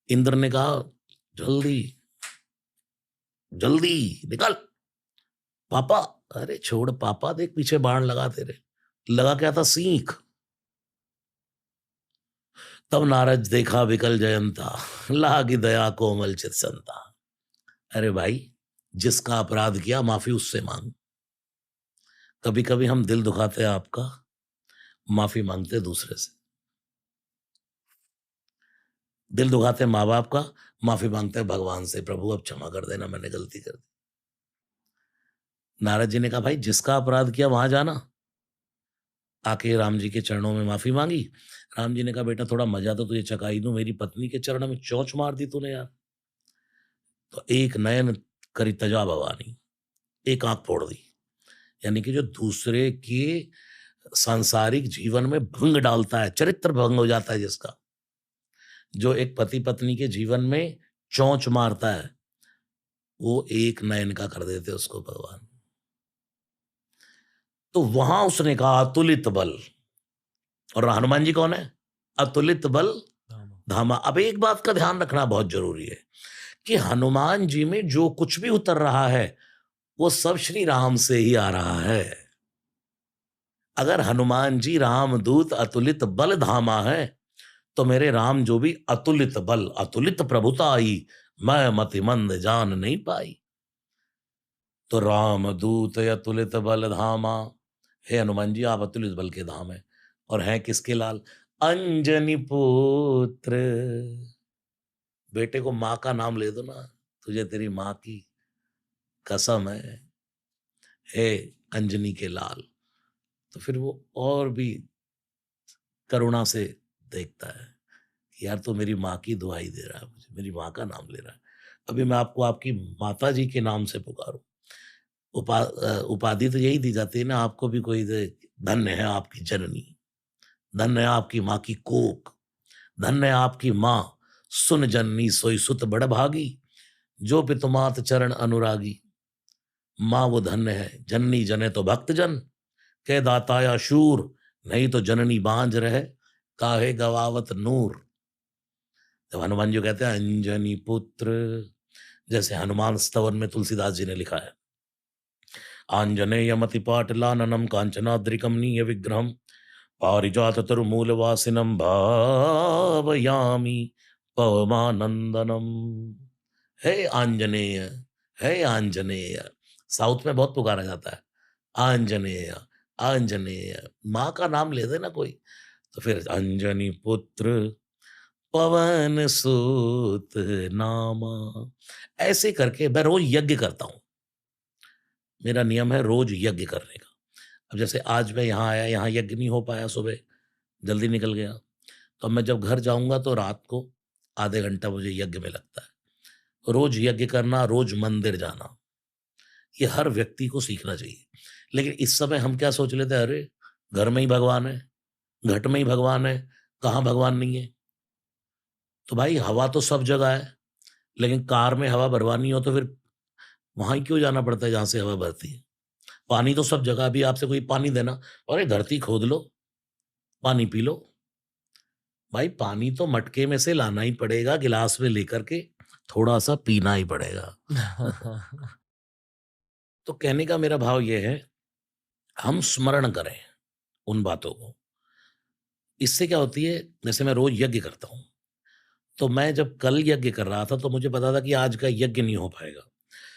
इंद्र ने कहा जल्दी जल्दी निकल। पापा, अरे छोड़ पापा, देख पीछे बाण लगा तेरे। लगा क्या था? सींग। तब नारद देखा विकल जयंता, लागी दया कोमल चित संता। अरे भाई, जिसका अपराध किया माफी उससे मांग। कभी कभी हम दिल दुखाते हैं आपका, माफी मांगते दूसरे से। दिल दुखाते हैं माँ बाप का, माफी मांगते हैं भगवान से, प्रभु अब क्षमा कर देना, मैंने गलती कर दी। नारद जी ने कहा भाई जिसका अपराध किया वहां जाना। आके राम जी के चरणों में माफी मांगी। राम जी ने कहा बेटा थोड़ा मजा तो तुझे चकाई दूं, मेरी पत्नी के चरण में चोंच मार दी तूने यार। तो एक नयन करी तजा भवानी, एक आंख फोड़ दी। यानी कि जो दूसरे के सांसारिक जीवन में भंग डालता है, चरित्र भंग हो जाता है जिसका, जो एक पति पत्नी के जीवन में चोंच मारता है, वो एक नयन का कर देते उसको भगवान। तो वहां उसने कहा अतुलित बल, और हनुमान जी कौन है? अतुलित बल धामा। अब एक बात का ध्यान रखना बहुत जरूरी है कि हनुमान जी में जो कुछ भी उतर रहा है वो सब श्री राम से ही आ रहा है। अगर हनुमान जी रामदूत अतुलित बल धामा है, तो मेरे राम जो भी अतुलित बल अतुलित प्रभुता आई, मैं मति मंद जान नहीं पाई। तो रामदूत अतुलित बल धामा, हे हनुमान जी आप अतुलित बल के धाम है। और हैं किसके लाल? अंजनी पुत्र। बेटे को माँ का नाम ले दो ना, तुझे तेरी माँ की कसम है, हे अंजनी के लाल। तो फिर वो और भी करुणा से देखता है कि यार तो मेरी माँ की दुहाई दे रहा है, मुझे मेरी माँ का नाम ले रहा है, अभी मैं आपको आपकी माता जी के नाम से पुकारूं। उपाधि तो यही दी जाती है ना, आपको भी कोई दे, धन्य है आपकी जननी, धन्य है आपकी माँ की कोख, धन्य है आपकी माँ, सुन जननी सोई सुत बड़ भागी, जो पितुमात चरण अनुरागी। माँ वो धन्य है, जननी जने तो भक्त जन, के दाताया शूर, नहीं तो जननी बांझ रहे, काहे गवावत नूर। जब हनुमान जी कहते हैं अंजनी पुत्र, जैसे हनुमान स्तवन में तुलसीदास जी ने लिखा है, आंजनेयमति पाटलाननम कांचनाद्रिकमनीय विग्रहम पारिजात तरुमूल वासिनम भावयामी पवमानंदनम। हे आंजनेय, हे आंजनेय, साउथ में बहुत पुकारा जाता है आंजनेय, आंजनेय। माँ का नाम ले देना कोई, तो फिर अंजनी पुत्र पवन सुत नामा। ऐसे करके मैं रोज यज्ञ करता हूं, मेरा नियम है रोज यज्ञ करने का। अब जैसे आज मैं यहाँ आया, यहाँ यज्ञ नहीं हो पाया, सुबह जल्दी निकल गया, तो अब मैं जब घर जाऊंगा तो रात को आधे घंटा मुझे यज्ञ में लगता है। रोज यज्ञ करना, रोज मंदिर जाना, ये हर व्यक्ति को सीखना चाहिए। लेकिन इस समय हम क्या सोच लेते हैं, अरे घर में ही भगवान है, घट में ही भगवान है, कहाँ भगवान नहीं है। तो भाई हवा तो सब जगह है, लेकिन कार में हवा भरवानी हो तो फिर वहां ही क्यों जाना पड़ता है जहां से हवा भरती है। पानी तो सब जगह, भी आपसे कोई पानी देना, अरे धरती खोद लो पानी पी लो। भाई पानी तो मटके में से लाना ही पड़ेगा, गिलास में लेकर के थोड़ा सा पीना ही पड़ेगा। तो कहने का मेरा भाव यह है, हम स्मरण करें उन बातों को इससे क्या होती है, जैसे मैं रोज़ यज्ञ करता हूँ, तो मैं जब कल यज्ञ कर रहा था, तो मुझे पता था कि आज का यज्ञ नहीं हो पाएगा।